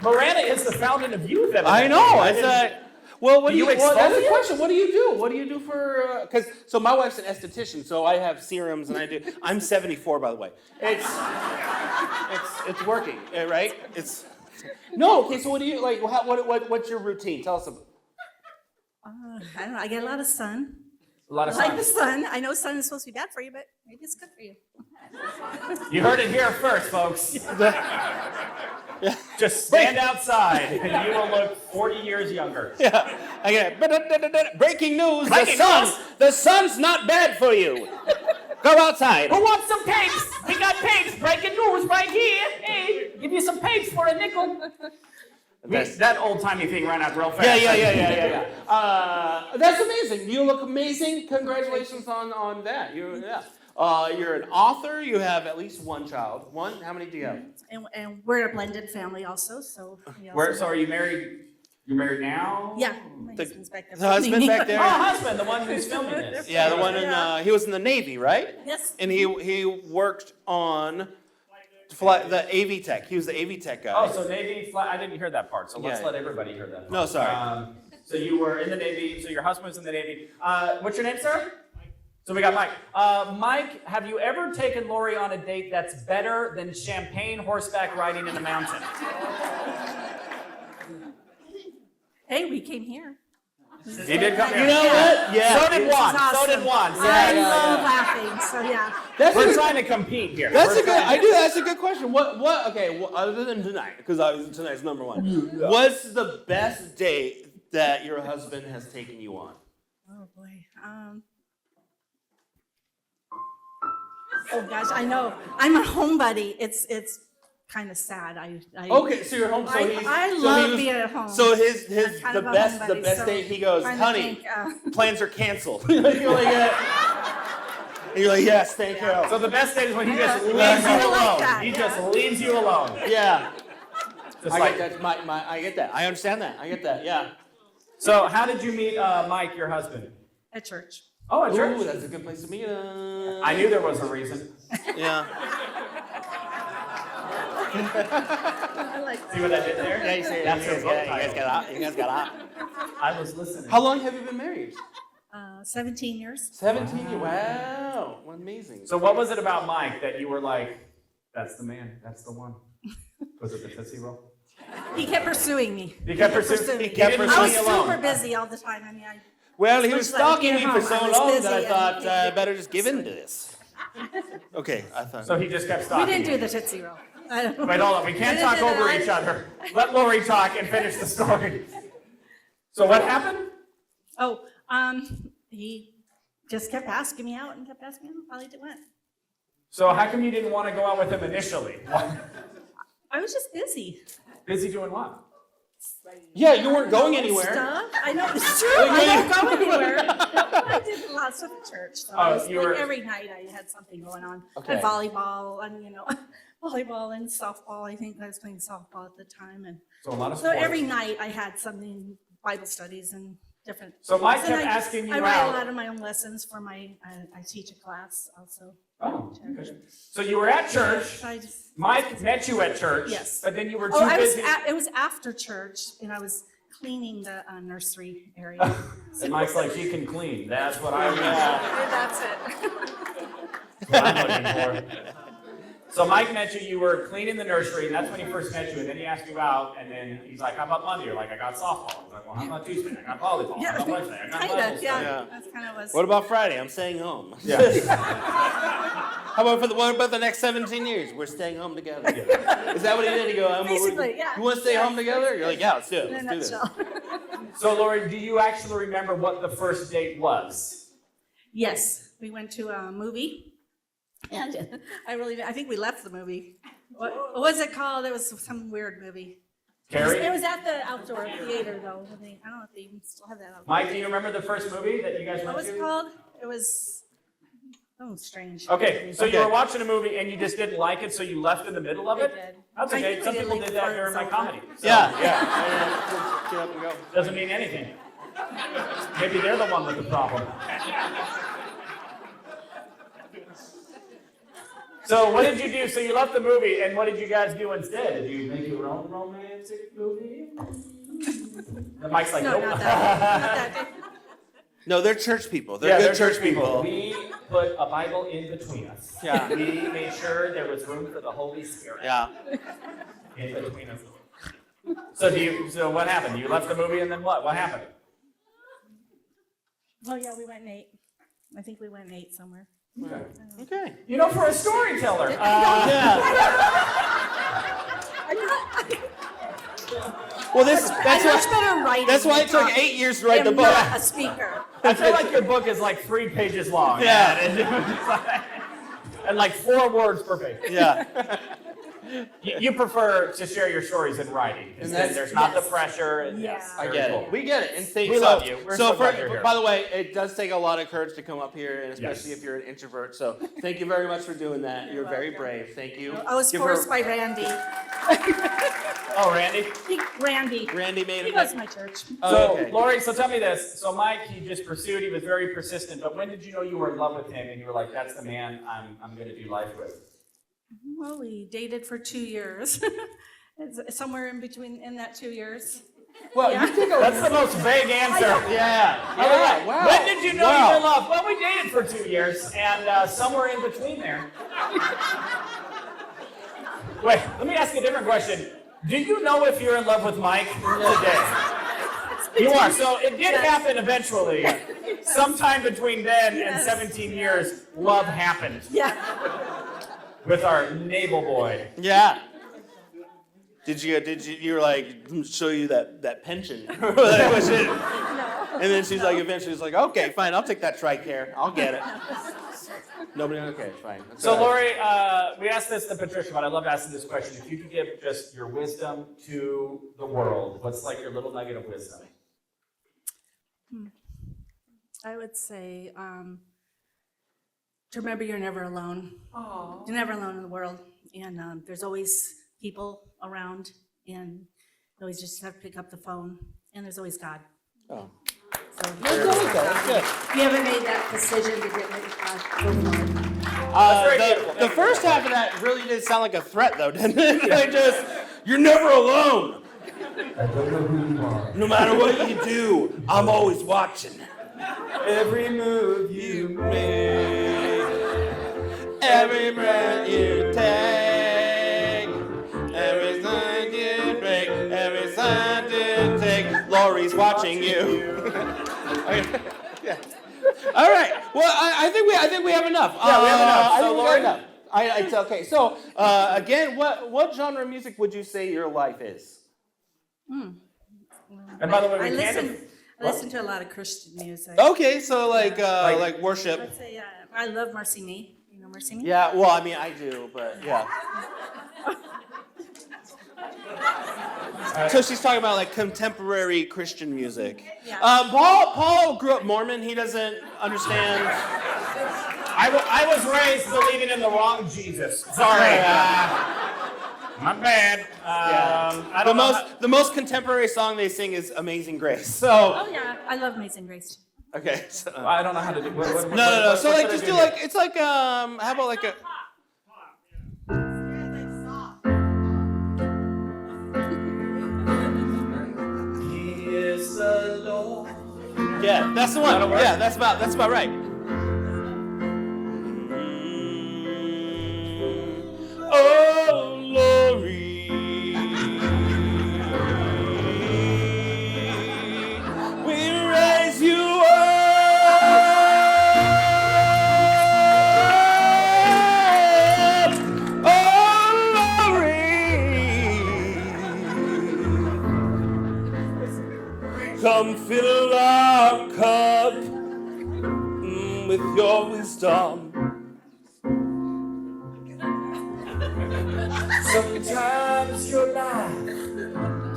[SPEAKER 1] Marana is the fountain of youth.
[SPEAKER 2] I
[SPEAKER 1] evidently.
[SPEAKER 2] know.
[SPEAKER 1] I
[SPEAKER 2] It's
[SPEAKER 1] didn't-
[SPEAKER 2] well, what
[SPEAKER 1] Do you
[SPEAKER 2] well, that's the
[SPEAKER 1] exfoliate?
[SPEAKER 2] question. What do you do? What do you do for? So my wife's an esthetician, so I have serums and I do. I'm 74, by the way. It's working, right? It's no. Okay, so what do you like? What's your routine? Tell us about.
[SPEAKER 4] I don't know. I get a lot of sun.
[SPEAKER 1] A lot
[SPEAKER 4] I
[SPEAKER 1] of
[SPEAKER 4] like the
[SPEAKER 1] sun.
[SPEAKER 4] sun. I know sun is supposed to be bad for you, but maybe it's good for you.
[SPEAKER 1] You heard it here first, folks. Just stand outside, and you will look 40 years younger.
[SPEAKER 2] Yeah, I get it. Breaking news:
[SPEAKER 1] Breaking
[SPEAKER 2] the sun.
[SPEAKER 1] news.
[SPEAKER 2] The sun's not bad for you. Go outside.
[SPEAKER 1] Who wants some papes? We got papes. Breaking news right here. Hey, give you some papes for a nickel. That old-timey thing ran out real fast.
[SPEAKER 2] Yeah. That's amazing. You look amazing. Congratulations on that. You're an author. You have at least one child. One? How many do you have?
[SPEAKER 4] And we're a blended family also, so.
[SPEAKER 1] So are you married? You're married now?
[SPEAKER 4] Yeah, my husband's back there.
[SPEAKER 2] The husband back there?
[SPEAKER 1] Oh, husband, the one who's filming this.
[SPEAKER 2] Yeah, the one he was in the Navy, right?
[SPEAKER 4] Yes.
[SPEAKER 2] And he worked on the AV tech. He was the AV tech guy.
[SPEAKER 1] Oh, so Navy flight. I didn't hear that part, so let's
[SPEAKER 2] Yeah.
[SPEAKER 1] let everybody hear that part.
[SPEAKER 2] No, sorry.
[SPEAKER 1] So you were in the Navy, so your husband was in the Navy. What's your name, sir? So we got Mike. Mike, have you ever taken Lori on a date that's better than champagne horseback riding in the mountain?
[SPEAKER 4] Hey, we came here.
[SPEAKER 1] He did come here.
[SPEAKER 2] You know what? Yeah.
[SPEAKER 1] So did
[SPEAKER 4] This is
[SPEAKER 1] Juan. So
[SPEAKER 4] awesome.
[SPEAKER 1] did Juan.
[SPEAKER 4] I love laughing, so yeah.
[SPEAKER 1] We're trying to compete here.
[SPEAKER 2] That's a good question. Okay, other than tonight, because obviously tonight's number one. What's the best date that your husband has taken you on?
[SPEAKER 4] Oh boy. Oh gosh, I know. I'm a homebody. It's kind of sad.
[SPEAKER 2] Okay, so you're home. So
[SPEAKER 4] I love being at home.
[SPEAKER 2] So his
[SPEAKER 4] I'm kind
[SPEAKER 2] the
[SPEAKER 4] of a
[SPEAKER 2] best
[SPEAKER 4] homebody, so
[SPEAKER 2] date. He goes,
[SPEAKER 4] trying to
[SPEAKER 2] honey,
[SPEAKER 4] think,
[SPEAKER 2] plans are canceled. You're like, yes, thank you.
[SPEAKER 1] So the best date is when he just leaves
[SPEAKER 4] I
[SPEAKER 1] you
[SPEAKER 4] like
[SPEAKER 1] alone.
[SPEAKER 4] that,
[SPEAKER 1] He
[SPEAKER 4] yeah.
[SPEAKER 1] just leaves you alone.
[SPEAKER 2] Yeah,
[SPEAKER 1] Just
[SPEAKER 2] I
[SPEAKER 1] like
[SPEAKER 2] get that. I get that. I understand that. I get that. Yeah.
[SPEAKER 1] So how did you meet Mike, your husband?
[SPEAKER 4] at church.
[SPEAKER 1] Oh, at church.
[SPEAKER 2] Ooh, that's a good place to meet him.
[SPEAKER 1] I knew there was a reason.
[SPEAKER 2] Yeah.
[SPEAKER 4] I like
[SPEAKER 1] See what I did there?
[SPEAKER 2] Yeah, you say
[SPEAKER 1] That's
[SPEAKER 2] you
[SPEAKER 1] her book title.
[SPEAKER 2] You guys got out.
[SPEAKER 1] I was listening.
[SPEAKER 2] How long have you been married?
[SPEAKER 4] 17 years.
[SPEAKER 2] 17 years. Wow. Amazing.
[SPEAKER 1] So what was it about Mike that you were like, that's the man, that's the one? Was it the Tootsie Roll?
[SPEAKER 4] He kept pursuing me.
[SPEAKER 1] He kept pursuing
[SPEAKER 4] me.
[SPEAKER 1] He kept
[SPEAKER 4] I was
[SPEAKER 1] pursuing you alone.
[SPEAKER 4] super busy all the time. I mean,
[SPEAKER 2] Well, he was
[SPEAKER 4] Much like
[SPEAKER 2] stalking
[SPEAKER 4] being
[SPEAKER 2] me for
[SPEAKER 4] home,
[SPEAKER 2] so
[SPEAKER 4] I was
[SPEAKER 2] long
[SPEAKER 4] busy
[SPEAKER 2] that I
[SPEAKER 4] and-
[SPEAKER 2] thought I better just give in to this. Okay, I thought.
[SPEAKER 1] So he just kept
[SPEAKER 4] we
[SPEAKER 1] stalking
[SPEAKER 4] didn't do
[SPEAKER 1] you.
[SPEAKER 4] the Tootsie Roll.
[SPEAKER 1] Wait, hold on. We can't talk over each other. Let Lori talk and finish the story. So what happened?
[SPEAKER 4] Oh, he just kept asking me out and kept asking me out. Finally, it went.
[SPEAKER 1] So how come you didn't want to go out with him initially?
[SPEAKER 4] I was just busy.
[SPEAKER 1] Busy doing what?
[SPEAKER 2] Yeah, you weren't going anywhere.
[SPEAKER 4] Stuff. I know it's true. I don't go anywhere. I did lots of church. So I was,
[SPEAKER 1] you were-
[SPEAKER 4] every night I had something going on.
[SPEAKER 2] Okay.
[SPEAKER 4] And volleyball and volleyball and softball. I think I was playing softball at the time, and
[SPEAKER 1] So a lot of
[SPEAKER 4] so
[SPEAKER 1] sports.
[SPEAKER 4] every night I had something, Bible studies and different.
[SPEAKER 1] So Mike
[SPEAKER 4] and
[SPEAKER 1] kept
[SPEAKER 4] I-
[SPEAKER 1] asking you
[SPEAKER 4] I write
[SPEAKER 1] out.
[SPEAKER 4] a lot of my own lessons for my. I teach a class also.
[SPEAKER 1] Oh, okay. So you were at church.
[SPEAKER 4] So I just.
[SPEAKER 1] Mike met you at church.
[SPEAKER 4] Yes.
[SPEAKER 1] But then you were too
[SPEAKER 4] Oh,
[SPEAKER 1] busy.
[SPEAKER 4] it was after church, and I was cleaning the nursery area.
[SPEAKER 1] And Mike's like, she can clean. That's what I'm
[SPEAKER 4] That's it.
[SPEAKER 1] what I'm looking for. So Mike met you, you were cleaning the nursery, and that's when he first met you, and then he asked you out, and then he's like, how about Monday? You're like, I got softball. He's like, well, how about Tuesday? I got volleyball.
[SPEAKER 4] Yeah,
[SPEAKER 1] How about Wednesday? I got
[SPEAKER 4] kinda.
[SPEAKER 1] Bible study.
[SPEAKER 4] Yeah, that's kind of was.
[SPEAKER 2] What about Friday? I'm staying home.
[SPEAKER 1] Yeah.
[SPEAKER 2] How about what about the next 17 years? We're staying home together. Is that what he did? He go,
[SPEAKER 4] Basically, yeah.
[SPEAKER 2] You want to stay home together? You're like, yeah, let's do it.
[SPEAKER 4] In a
[SPEAKER 2] Let's do this.
[SPEAKER 4] nutshell.
[SPEAKER 1] So Lori, do you actually remember what the first date was?
[SPEAKER 4] Yes, we went to a movie, and I think we left the movie. What was it called? It was some weird movie.
[SPEAKER 1] Carrie?
[SPEAKER 4] It was at the outdoor theater, though. I don't know if they even still have that out.
[SPEAKER 1] Mike, do you remember the first movie that you guys
[SPEAKER 4] What
[SPEAKER 1] went
[SPEAKER 4] was
[SPEAKER 1] to?
[SPEAKER 4] it called? It was strange.
[SPEAKER 1] Okay, so you
[SPEAKER 2] Okay.
[SPEAKER 1] were watching a movie and you just didn't like it, so you left in the middle of
[SPEAKER 4] I
[SPEAKER 1] it?
[SPEAKER 4] did.
[SPEAKER 1] That's
[SPEAKER 4] I
[SPEAKER 1] okay.
[SPEAKER 4] think we
[SPEAKER 1] Some
[SPEAKER 4] did
[SPEAKER 1] people
[SPEAKER 4] leave
[SPEAKER 1] did that
[SPEAKER 4] before
[SPEAKER 1] during my
[SPEAKER 4] it's
[SPEAKER 1] comedy.
[SPEAKER 4] over.
[SPEAKER 1] So
[SPEAKER 2] Yeah. Just get up and go.
[SPEAKER 1] Doesn't mean anything. Maybe they're the one with the problem. So what did you do? So you left the movie, and what did you guys do instead? Did you make your own romantic movie? The Mike's like,
[SPEAKER 4] No,
[SPEAKER 1] nope.
[SPEAKER 4] not that.
[SPEAKER 2] No, they're church people. They're
[SPEAKER 1] Yeah,
[SPEAKER 2] good
[SPEAKER 1] they're
[SPEAKER 2] church people.
[SPEAKER 1] We put a Bible in between us.
[SPEAKER 2] Yeah.
[SPEAKER 1] We made sure there was room for the Holy Spirit
[SPEAKER 2] Yeah.
[SPEAKER 1] in between us. So what happened? You left the movie and then what? What happened?
[SPEAKER 4] Oh yeah, we went and ate. I think we went and ate somewhere.
[SPEAKER 2] Okay.
[SPEAKER 1] You know, for a storyteller.
[SPEAKER 2] Yeah. Well,
[SPEAKER 4] I'm much better writing.
[SPEAKER 2] that's why
[SPEAKER 4] than
[SPEAKER 2] it took
[SPEAKER 4] talking.
[SPEAKER 2] 8 years to write the
[SPEAKER 4] I'm
[SPEAKER 2] book.
[SPEAKER 4] not a speaker.
[SPEAKER 1] I feel like your book is like 3 pages long.
[SPEAKER 2] Yeah.
[SPEAKER 1] And like 4 words per page.
[SPEAKER 2] Yeah.
[SPEAKER 1] You prefer to share your stories in writing. And then there's not the pressure. And
[SPEAKER 4] Yes.
[SPEAKER 2] I
[SPEAKER 1] very
[SPEAKER 2] get
[SPEAKER 1] cool.
[SPEAKER 2] it. We get it. And
[SPEAKER 1] We love you. We're so glad you're here.
[SPEAKER 2] By the way, it does take a lot of courage to come up here, and especially
[SPEAKER 1] Yes.
[SPEAKER 2] if you're an introvert. So thank you very much for doing that. You're very brave. Thank you.
[SPEAKER 4] I was
[SPEAKER 2] Give her-
[SPEAKER 4] forced by Randy.
[SPEAKER 1] Oh, Randy?
[SPEAKER 4] Randy.
[SPEAKER 2] Randy made
[SPEAKER 4] He
[SPEAKER 2] it.
[SPEAKER 4] goes to my church.
[SPEAKER 1] So,
[SPEAKER 2] okay.
[SPEAKER 1] Lori, so tell me this. So Mike, he just pursued, he was very persistent, but when did you know you were in love with him and you were like, that's the man I'm going to do life with?
[SPEAKER 4] Well, we dated for 2 years. It's somewhere in between, in that 2 years.
[SPEAKER 2] Well,
[SPEAKER 4] Yeah.
[SPEAKER 2] you take a
[SPEAKER 1] That's the most vague answer.
[SPEAKER 2] Yeah.
[SPEAKER 1] I was like,
[SPEAKER 2] Yeah. Wow.
[SPEAKER 1] when did you know
[SPEAKER 2] Wow.
[SPEAKER 1] you were in love? Well, we dated for 2 years, and somewhere in between there. Wait, let me ask you a different question. Do you know if you're in love with Mike today? You are. So it did happen eventually. Sometime between then and 17 years, love happened
[SPEAKER 4] Yeah.
[SPEAKER 1] with our navel boy.
[SPEAKER 2] Yeah. Did you were like, show you that pension? That was it. And then she's like, eventually she's like, okay, fine, I'll take that TRICARE. I'll get it. Nobody, okay, fine. That's
[SPEAKER 1] So,
[SPEAKER 2] all right.
[SPEAKER 1] Lori, we asked this to Patricia, but I love asking this question. If you could give just your wisdom to the world, what's like your little nugget of wisdom?
[SPEAKER 4] I would say to remember you're never alone. You're never alone in the world. And there's always people around. And you always just have to pick up the phone. And there's always God.
[SPEAKER 2] Oh.
[SPEAKER 4] So
[SPEAKER 2] That's good.
[SPEAKER 4] if you haven't made that decision to get with God, go for it.
[SPEAKER 1] very beautiful.
[SPEAKER 2] The first half of that really did sound like a threat, though, didn't it? Like just, you're never alone.
[SPEAKER 5] I don't know who you are.
[SPEAKER 2] No matter what you do, I'm always watching.
[SPEAKER 1] Every move you
[SPEAKER 2] make, every breath you take, every sign you break, every sign you take, Lori's watching you. Yeah. All right. Well, I think we have enough.
[SPEAKER 1] Yeah, we have enough.
[SPEAKER 2] I
[SPEAKER 1] So,
[SPEAKER 2] think we
[SPEAKER 1] Lori?
[SPEAKER 2] have enough. It's okay. So again, what genre of music would you say your life is?
[SPEAKER 1] And by the way,
[SPEAKER 4] I
[SPEAKER 1] we can't.
[SPEAKER 4] listen to a lot of Christian music.
[SPEAKER 2] Okay, so like worship.
[SPEAKER 4] Let's say I love Mercy Me. You know Mercy Me?
[SPEAKER 2] Yeah, well, I mean, I do, but yeah. So she's talking about like contemporary Christian music.
[SPEAKER 4] Yeah.
[SPEAKER 2] Paul grew up Mormon. He doesn't understand.
[SPEAKER 1] I was raised believing in the wrong Jesus. Sorry. My bad. I don't know.
[SPEAKER 2] The most contemporary song they sing is "Amazing Grace." So
[SPEAKER 4] Oh yeah, I love Amazing Grace.
[SPEAKER 2] okay. So,
[SPEAKER 1] I don't know how to do.
[SPEAKER 2] no. So like, just do like it's like how about like a.
[SPEAKER 1] He is the Lord.
[SPEAKER 2] Yeah, that's the one.
[SPEAKER 1] That'll work.
[SPEAKER 2] Yeah, that's about right. Oh, Lori, we raise you up. Oh, Lori, come fill our cup with your wisdom.
[SPEAKER 1] Sometimes your life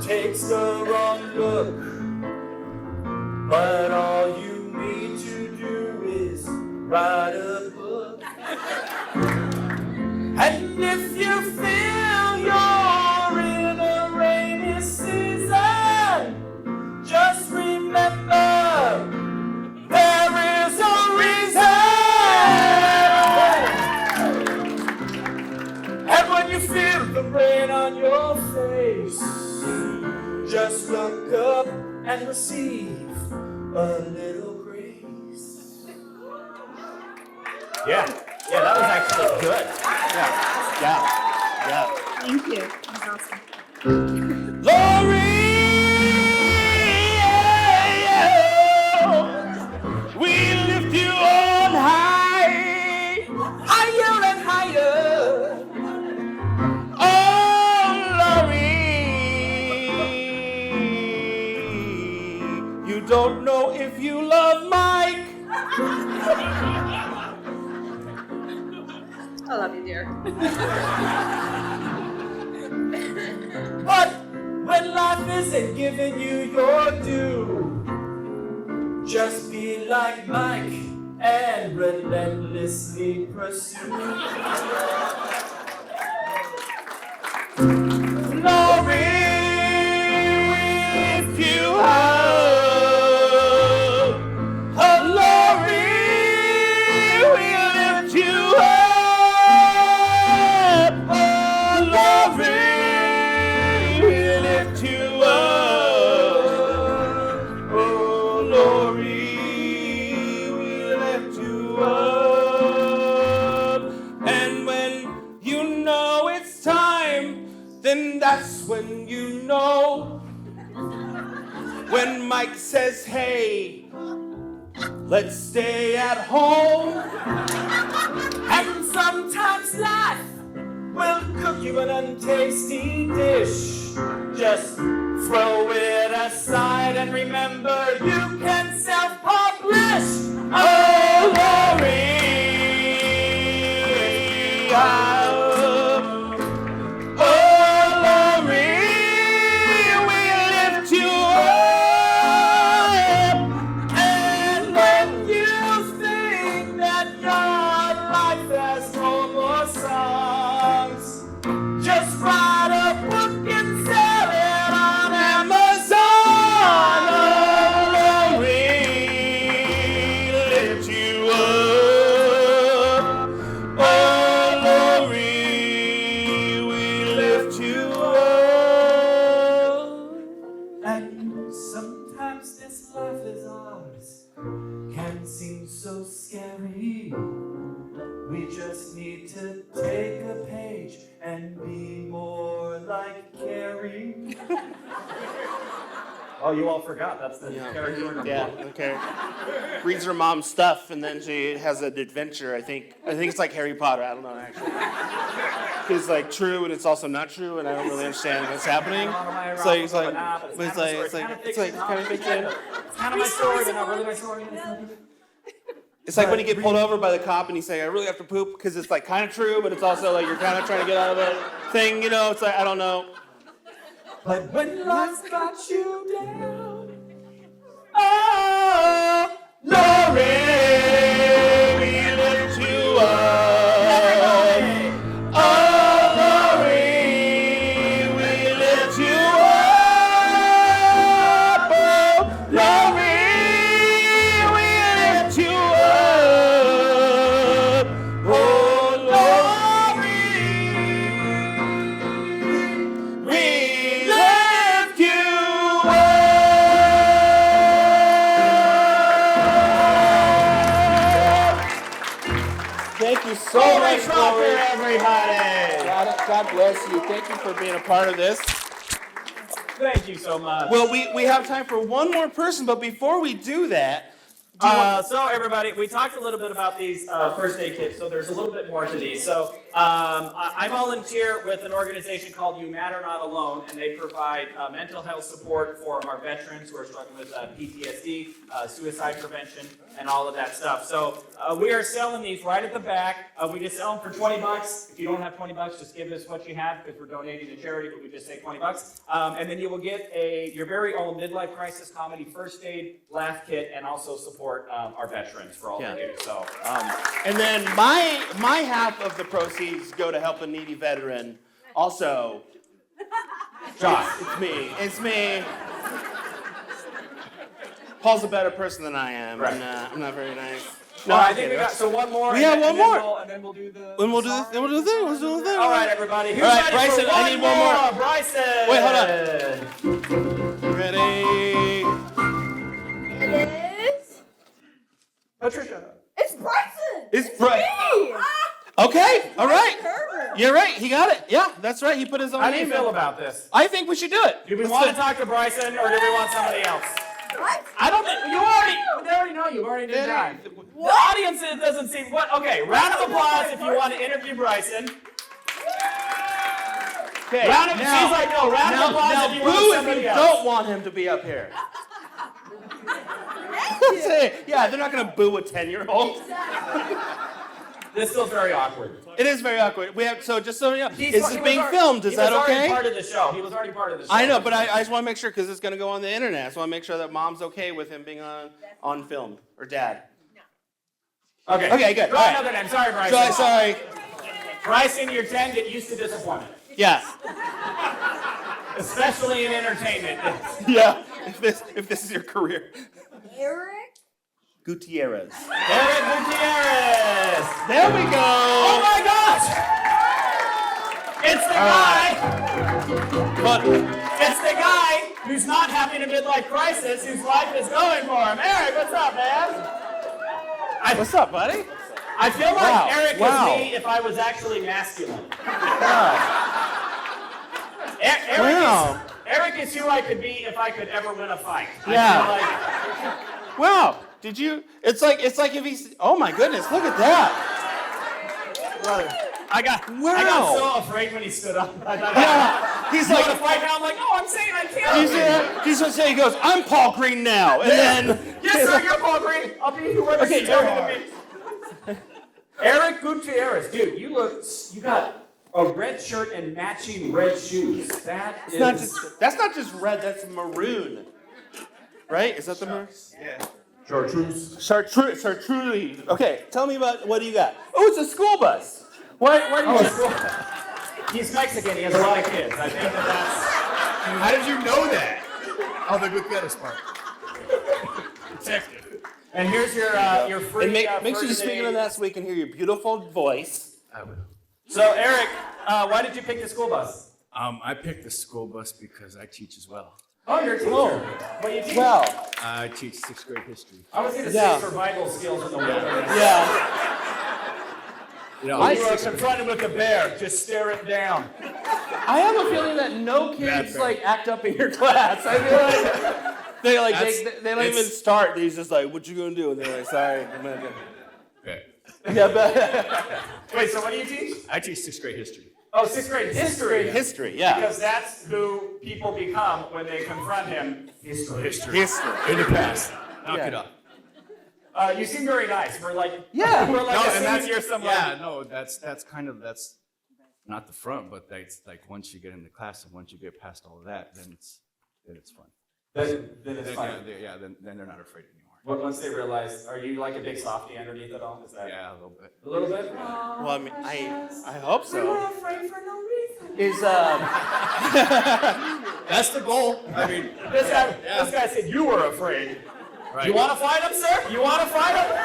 [SPEAKER 1] takes the wrong look, but all you need to do is write a book. And if you feel you're in a rainy season, just remember there is a reason. And when you feel the rain on your face, just look up and receive a little grace. Yeah, that was actually good.
[SPEAKER 2] Yeah.
[SPEAKER 4] Thank you. That's awesome.
[SPEAKER 2] Lori, we lift you on high,
[SPEAKER 1] Higher and higher.
[SPEAKER 2] oh Lori. You don't know if you love my
[SPEAKER 4] I love you, dear.
[SPEAKER 1] But when life isn't giving you your due, just be like Mike and relentlessly pursue. Glory, if you hope, oh glory, we lift you up, oh glory, we lift you up, oh glory, we lift you up, and when you know it's time, then that's when you know. When Mike says, hey, let's stay at home. And sometimes life will cook you an untasty dish. Just throw it aside and remember you can self-publish. Oh, glory. So scary. We just need to take a page and be more like Carrie. Oh, you all forgot. That's the character.
[SPEAKER 2] Yeah, okay. Reads her mom's stuff and then she has an adventure. I think it's like Harry Potter. I don't know actually. It's like true and it's also not true and I don't really understand what's happening. It's like kind of fiction.
[SPEAKER 1] It's kind of my story, but not really my story.
[SPEAKER 2] It's like when you get pulled over by the cop and you say, I really have to poop, because it's like kind of true, but it's also like you're kind of trying to get out of the thing, you know? It's like, I don't know.
[SPEAKER 1] But when life's got you down, oh, glory, we lift you up. Oh, glory, we lift you up. Oh, glory.
[SPEAKER 2] Thank you so much, Glory, everybody. God bless you. Thank you for being a part of this.
[SPEAKER 1] Thank you so much.
[SPEAKER 2] Well, we have time for one more person, but before we do that,
[SPEAKER 1] so everybody, we talked a little bit about these first aid kits, so there's a little bit more to these. So I volunteer with an organization called You Matter Not Alone, and they provide mental health support for our veterans who are struggling with PTSD, suicide prevention, and all of that stuff. So we are selling these right at the back. We just sell them for $20. If you don't have $20, just give us what you have because we're donating to charity, but we just say $20. And then you will get your very own Midlife Crisis Comedy First Aid Laugh Kit and also support our veterans for all they do. So,
[SPEAKER 2] and then my half of the proceeds go to help a needy veteran. Also,
[SPEAKER 1] Josh,
[SPEAKER 2] it's me. Paul's a better person than I am.
[SPEAKER 1] Right.
[SPEAKER 2] I'm not very nice.
[SPEAKER 1] No, I think we got one more.
[SPEAKER 2] We have one more.
[SPEAKER 1] And then we'll do the.
[SPEAKER 2] Then we'll do the thing. Let's do the thing.
[SPEAKER 1] All right, everybody. Who's
[SPEAKER 2] All right,
[SPEAKER 1] ready
[SPEAKER 2] Bryson.
[SPEAKER 1] for
[SPEAKER 2] I need one more.
[SPEAKER 1] Bryson.
[SPEAKER 2] Wait, hold on. Ready?
[SPEAKER 6] It is.
[SPEAKER 1] Patricia.
[SPEAKER 6] It's Bryson.
[SPEAKER 2] It's Bryson. Okay. All right. You're right. He got it. Yeah, that's right. He put his own
[SPEAKER 1] How do you
[SPEAKER 2] name
[SPEAKER 1] feel
[SPEAKER 2] in.
[SPEAKER 1] about this?
[SPEAKER 2] I think we should do it.
[SPEAKER 1] Do we want to talk to Bryson or do we want somebody else?
[SPEAKER 6] What?
[SPEAKER 1] I don't think they already know you already did time. The audience doesn't seem what. Okay, round of applause if you want to interview Bryson.
[SPEAKER 2] Okay.
[SPEAKER 1] Round of applause if you want
[SPEAKER 2] Boo if
[SPEAKER 1] somebody
[SPEAKER 2] you
[SPEAKER 1] else.
[SPEAKER 2] don't want him to be up here. Yeah, they're not gonna boo a 10-year-old.
[SPEAKER 1] This feels very awkward.
[SPEAKER 2] It is very awkward. We have just so you know,
[SPEAKER 1] He
[SPEAKER 2] this
[SPEAKER 1] was
[SPEAKER 2] is being
[SPEAKER 1] already-
[SPEAKER 2] filmed. Is that
[SPEAKER 1] He was already
[SPEAKER 2] okay?
[SPEAKER 1] part of the show. He was already part of the show.
[SPEAKER 2] I know, but I just want to make sure because it's gonna go on the internet. I just want to make sure that mom's okay with him being on film or dad.
[SPEAKER 1] Okay.
[SPEAKER 2] Okay, good.
[SPEAKER 1] Go
[SPEAKER 2] All right.
[SPEAKER 1] another name. Sorry, Bryson.
[SPEAKER 2] Sorry.
[SPEAKER 1] Bryson, you're 10. Get used to disappointment,
[SPEAKER 2] Yeah.
[SPEAKER 1] especially in entertainment.
[SPEAKER 2] Yeah. If this is your career.
[SPEAKER 6] Eric?
[SPEAKER 2] Gutierrez.
[SPEAKER 1] Eric Gutierrez.
[SPEAKER 2] There we go.
[SPEAKER 1] Oh my gosh! It's the guy.
[SPEAKER 2] But
[SPEAKER 1] It's the guy who's not having a midlife crisis, whose life is going for him. Eric, what's up, man?
[SPEAKER 2] what's up, buddy?
[SPEAKER 1] I feel like
[SPEAKER 2] Wow.
[SPEAKER 1] Eric
[SPEAKER 2] Wow.
[SPEAKER 1] is me if I was actually masculine. Eric,
[SPEAKER 2] Wow.
[SPEAKER 1] Eric is who I could be if I could ever win a fight.
[SPEAKER 2] Yeah.
[SPEAKER 1] I feel like,
[SPEAKER 2] Wow. Did you? It's like if he's. Oh my goodness! Look at that. Brother.
[SPEAKER 1] I got so afraid when he stood up. I thought,
[SPEAKER 2] Yeah. He's
[SPEAKER 1] you want to
[SPEAKER 2] like.
[SPEAKER 1] fight now? I'm like, no, I'm saying I can't.
[SPEAKER 2] He's gonna say. He goes. I'm Paul Green now, and then.
[SPEAKER 1] Yes, sir, you're Paul Green. I'll be whoever
[SPEAKER 2] Okay,
[SPEAKER 1] you tell me to be. Eric Gutierrez, dude, you got a red shirt and matching red shoes. That is.
[SPEAKER 2] That's not just red. That's maroon. Right? Is that the maroon?
[SPEAKER 1] Yeah.
[SPEAKER 2] Chartreuse. Okay, tell me about what do you got? Oh, it's a school bus. Why do you?
[SPEAKER 1] He's Mexican. He has a lot of kids. I think that's.
[SPEAKER 7] How did you know that? Oh, the Gutierrez part.
[SPEAKER 1] And here's your free.
[SPEAKER 2] And make sure you
[SPEAKER 1] first
[SPEAKER 2] speak
[SPEAKER 1] aid.
[SPEAKER 2] into that so we can hear your beautiful voice.
[SPEAKER 7] I will.
[SPEAKER 1] So Eric, why did you pick the school bus?
[SPEAKER 7] I picked the school bus because I teach as well.
[SPEAKER 1] Oh, you're a teacher. What do you teach?
[SPEAKER 2] Well,
[SPEAKER 7] I teach 6th grade history.
[SPEAKER 1] I was going to
[SPEAKER 2] Yeah.
[SPEAKER 1] say survival skills in the wilderness.
[SPEAKER 2] yeah.
[SPEAKER 7] You know,
[SPEAKER 1] When you are confronted with a bear, just stare it down.
[SPEAKER 2] I have a feeling that no kids
[SPEAKER 7] fair.
[SPEAKER 2] like act up in your class. I feel like they don't even start. He's just like, "What you gonna do?" And they're like, "Sorry, I'm gonna do."
[SPEAKER 7] Okay.
[SPEAKER 2] Yeah, but
[SPEAKER 1] Wait, so what do you teach?
[SPEAKER 7] I teach 6th grade history.
[SPEAKER 1] Oh, 6th grade history.
[SPEAKER 2] history. Yeah,
[SPEAKER 1] Because that's who people become when they confront him. History.
[SPEAKER 7] History.
[SPEAKER 2] history.
[SPEAKER 7] In the past. Knock
[SPEAKER 2] Yeah.
[SPEAKER 7] it up.
[SPEAKER 1] You seem very nice. We're like,
[SPEAKER 2] Yeah.
[SPEAKER 1] we're like
[SPEAKER 7] No, and
[SPEAKER 1] assuming
[SPEAKER 7] that's
[SPEAKER 1] you're some
[SPEAKER 7] yeah, no, that's not the front, but that's like once you get into class and once you get past all of that, then it's fun.
[SPEAKER 1] Then it's
[SPEAKER 7] Then,
[SPEAKER 1] fine.
[SPEAKER 7] then they're not afraid anymore.
[SPEAKER 1] Once they realize, are you like a big softie underneath it all? Is that
[SPEAKER 7] Yeah, a little bit.
[SPEAKER 1] a little bit?
[SPEAKER 2] Well, I mean, I hope
[SPEAKER 1] We were
[SPEAKER 2] so.
[SPEAKER 1] afraid for no reason.
[SPEAKER 2] Is
[SPEAKER 7] That's the goal. I mean,
[SPEAKER 1] This guy said you were afraid.
[SPEAKER 7] right.
[SPEAKER 1] You want to fight him, sir? You want to fight him?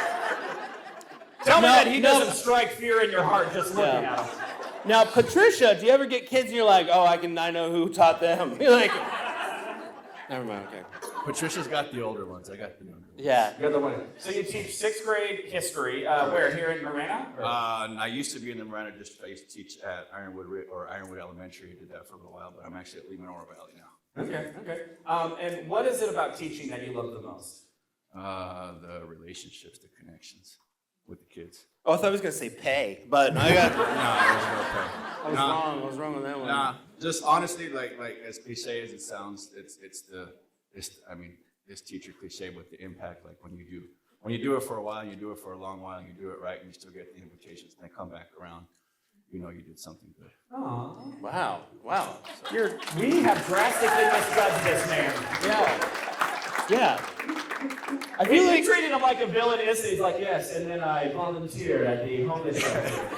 [SPEAKER 1] Tell me
[SPEAKER 2] No,
[SPEAKER 1] that he
[SPEAKER 2] no.
[SPEAKER 1] doesn't strike fear in your heart just looking
[SPEAKER 2] Yeah.
[SPEAKER 1] at him.
[SPEAKER 2] now, Patricia? Do you ever get kids and you're like, "Oh, I know who taught them"? You're like, never mind. Okay.
[SPEAKER 7] Patricia's got the older ones. I got the younger ones.
[SPEAKER 2] Yeah.
[SPEAKER 1] You're the one. So you teach 6th grade history. Where? Here in Marana? Or-
[SPEAKER 7] And I used to be in the Marana district. I used to teach at Ironwood Elementary. I did that for a little while, but I'm actually at Lemanora Valley now.
[SPEAKER 1] Okay. And what is it about teaching that you love the most?
[SPEAKER 7] The relationships, the connections with the kids.
[SPEAKER 2] Oh, I thought I was gonna say pay, but I got.
[SPEAKER 7] No, there's no pay.
[SPEAKER 2] I was wrong with that one.
[SPEAKER 7] Nah, just honestly, like as cliche as it sounds, it's this teacher cliche with the impact. Like when you do it for a while, you do it for a long while, and you do it right, and you still get the invitations, and they come back around. You know you did something good.
[SPEAKER 1] Aww.
[SPEAKER 2] Wow.
[SPEAKER 1] We have drastically misjudged this man.
[SPEAKER 2] Yeah. I
[SPEAKER 1] We
[SPEAKER 2] feel like
[SPEAKER 1] treated him like a villain is. He's like, yes, and then I volunteered at the homeless shelter.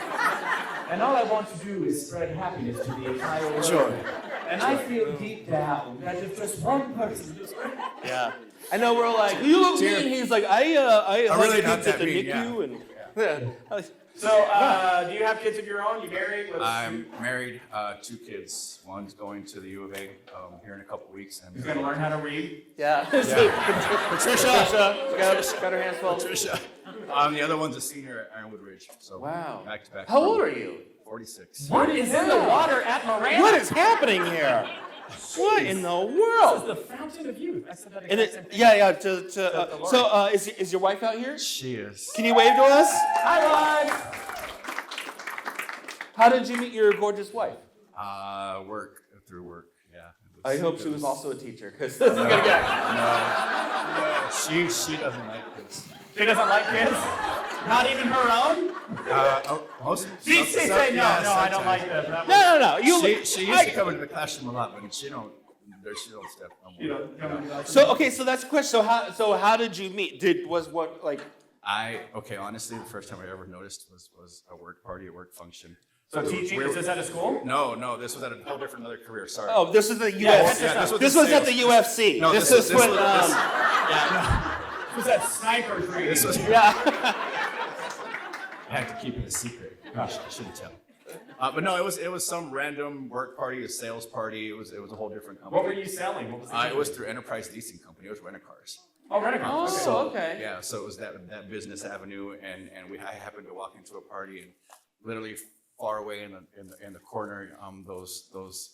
[SPEAKER 1] And all I want to do is spread happiness to the entire world.
[SPEAKER 7] Sure.
[SPEAKER 1] And I feel deep down that if just one person just
[SPEAKER 2] yeah. I know we're all like, you look mean. He's like, I
[SPEAKER 7] really
[SPEAKER 2] like
[SPEAKER 7] not
[SPEAKER 2] kids at
[SPEAKER 7] that
[SPEAKER 2] the
[SPEAKER 7] mean,
[SPEAKER 2] NICU and yeah.
[SPEAKER 1] So, do you have kids of your own? You married?
[SPEAKER 7] I'm married, 2 kids. One's going to the U of A here in a couple weeks, and
[SPEAKER 1] He's gonna learn how to read.
[SPEAKER 2] Yeah.
[SPEAKER 7] Patricia.
[SPEAKER 2] Got her hands full.
[SPEAKER 7] Patricia. The other one's a senior at Ironwood Ridge. So
[SPEAKER 2] Wow.
[SPEAKER 7] back to back.
[SPEAKER 2] How old are you?
[SPEAKER 7] 46.
[SPEAKER 1] What is in the water at Marana?
[SPEAKER 2] What is happening here? What in the
[SPEAKER 1] This is
[SPEAKER 2] world?
[SPEAKER 1] the fountain of youth. I said that
[SPEAKER 2] And
[SPEAKER 1] exact same
[SPEAKER 2] it,
[SPEAKER 1] thing.
[SPEAKER 2] yeah. So, is your wife out here?
[SPEAKER 7] She is.
[SPEAKER 2] Can you wave to us?
[SPEAKER 1] Hi, wife.
[SPEAKER 2] How did you meet your gorgeous wife?
[SPEAKER 7] Through work, yeah.
[SPEAKER 2] I hope she was also a teacher, because this is gonna get.
[SPEAKER 7] No, she doesn't like this.
[SPEAKER 1] She doesn't like kids? Not even her own? She say no, I don't like this. That was-
[SPEAKER 2] No.
[SPEAKER 7] She used to come into the classroom a lot, but she don't step no more.
[SPEAKER 1] You don't come into that.
[SPEAKER 2] So that's the question. So how did you meet?
[SPEAKER 7] Honestly, the first time I ever noticed was a work party, a work function.
[SPEAKER 1] So teaching, is this at a school?
[SPEAKER 7] No, this was at a whole different other career, sorry.
[SPEAKER 2] Oh, this is the UFC.
[SPEAKER 7] Yeah,
[SPEAKER 2] this was at the UFC.
[SPEAKER 7] No,
[SPEAKER 2] this was when.
[SPEAKER 1] It was that sniper training.
[SPEAKER 7] This was,
[SPEAKER 2] Yeah.
[SPEAKER 7] I had to keep it a secret. Gosh, I shouldn't tell. But no, it was some random work party, a sales party. It was a whole different company.
[SPEAKER 1] What were you selling? What was the
[SPEAKER 7] It was through Enterprise Leasing Company. It was rent-a-cars.
[SPEAKER 1] Oh, rent-a-car.
[SPEAKER 2] Oh, okay.
[SPEAKER 7] Yeah, so it was that business avenue, and I happened to walk into a party, and literally far away in the corner, those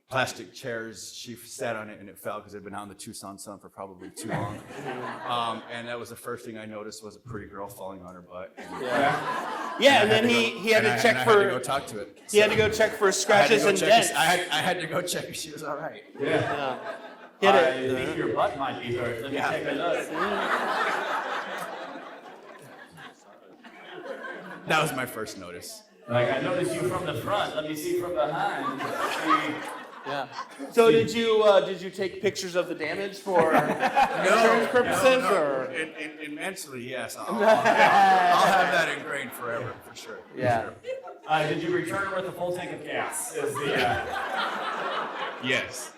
[SPEAKER 7] plastic chairs, she sat on it and it fell because it had been out in the Tucson sun for probably too long. And that was the first thing I noticed was a pretty girl falling on her butt.
[SPEAKER 2] Yeah, and then he had to check
[SPEAKER 7] I
[SPEAKER 2] for.
[SPEAKER 7] had to go talk to it.
[SPEAKER 2] He had to go check for scratches and dents.
[SPEAKER 7] I had to go check if she was all right.
[SPEAKER 1] Yeah.
[SPEAKER 2] He had
[SPEAKER 1] I
[SPEAKER 2] to-
[SPEAKER 1] think your butt might be hurt. Let me take a look.
[SPEAKER 7] That was my first notice.
[SPEAKER 1] Like, I noticed you from the front. Let me see from behind. See.
[SPEAKER 2] Yeah. So did you take pictures of the damage for insurance purposes or?
[SPEAKER 7] Mentally, yes. I'll have that ingrained forever, for sure.
[SPEAKER 2] Yeah.
[SPEAKER 1] Did you return her with a full tank of gas? Is the
[SPEAKER 7] Yes.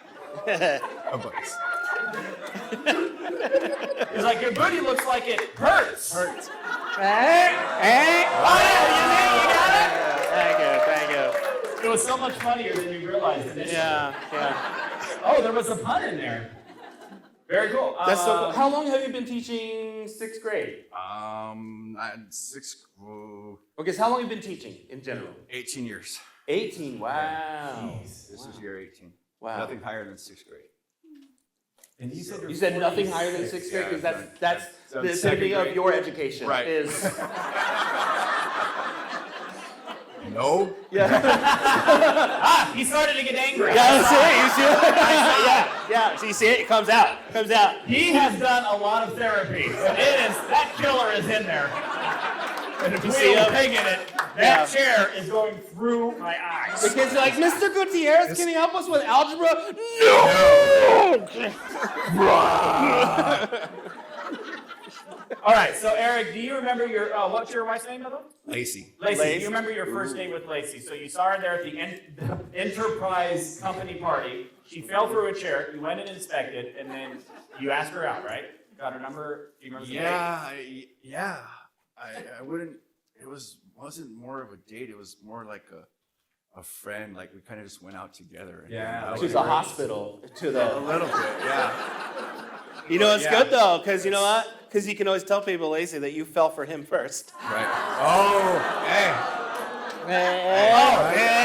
[SPEAKER 7] A bunch.
[SPEAKER 1] It's like your booty looks like it hurts.
[SPEAKER 2] Hurts. Hey.
[SPEAKER 1] Oh, yeah, you got it.
[SPEAKER 2] Thank you.
[SPEAKER 1] It was so much funnier than you realized initially.
[SPEAKER 2] Yeah.
[SPEAKER 1] Oh, there was a pun in there. Very cool.
[SPEAKER 2] That's so cool. How long have you been teaching sixth grade? Okay, so how long have you been teaching in general?
[SPEAKER 7] 18 years.
[SPEAKER 2] 18. Wow.
[SPEAKER 7] This is year 18.
[SPEAKER 2] Wow.
[SPEAKER 7] Nothing higher than 6th grade.
[SPEAKER 1] And you said,
[SPEAKER 2] You said nothing higher than sixth grade because that's
[SPEAKER 7] So
[SPEAKER 2] the
[SPEAKER 7] second
[SPEAKER 2] epitome of
[SPEAKER 7] grade.
[SPEAKER 2] your education.
[SPEAKER 7] Right.
[SPEAKER 2] Is
[SPEAKER 7] No.
[SPEAKER 1] he started to get angry.
[SPEAKER 2] Yeah, you see it. Yeah. So you see it. It comes out.
[SPEAKER 1] He has done a lot of therapy. That killer is in there. And if we
[SPEAKER 2] see
[SPEAKER 1] don't
[SPEAKER 2] him?
[SPEAKER 1] pig in it, that chair is going through my eyes.
[SPEAKER 2] The kids are like, Mr. Gutierrez, can you help us with algebra? No.
[SPEAKER 1] All right, so Eric, do you remember what's your wife's name, Mother?
[SPEAKER 7] Lacey.
[SPEAKER 1] Lacey. Do you remember your first date with Lacey? So you saw her there at the Enterprise Company party. She fell through a chair. You went and inspected, and then you asked her out, right? Got her number. Do you remember the date?
[SPEAKER 7] I wouldn't. It wasn't more of a date. It was more like a friend. Like we kind of just went out together. And
[SPEAKER 1] Yeah.
[SPEAKER 2] To the hospital.
[SPEAKER 7] A little bit. Yeah.
[SPEAKER 2] You know, it's good though, because you know what? Because you can always tell people, Lacey, that you fell for him first.
[SPEAKER 7] Right. Oh. Hey. I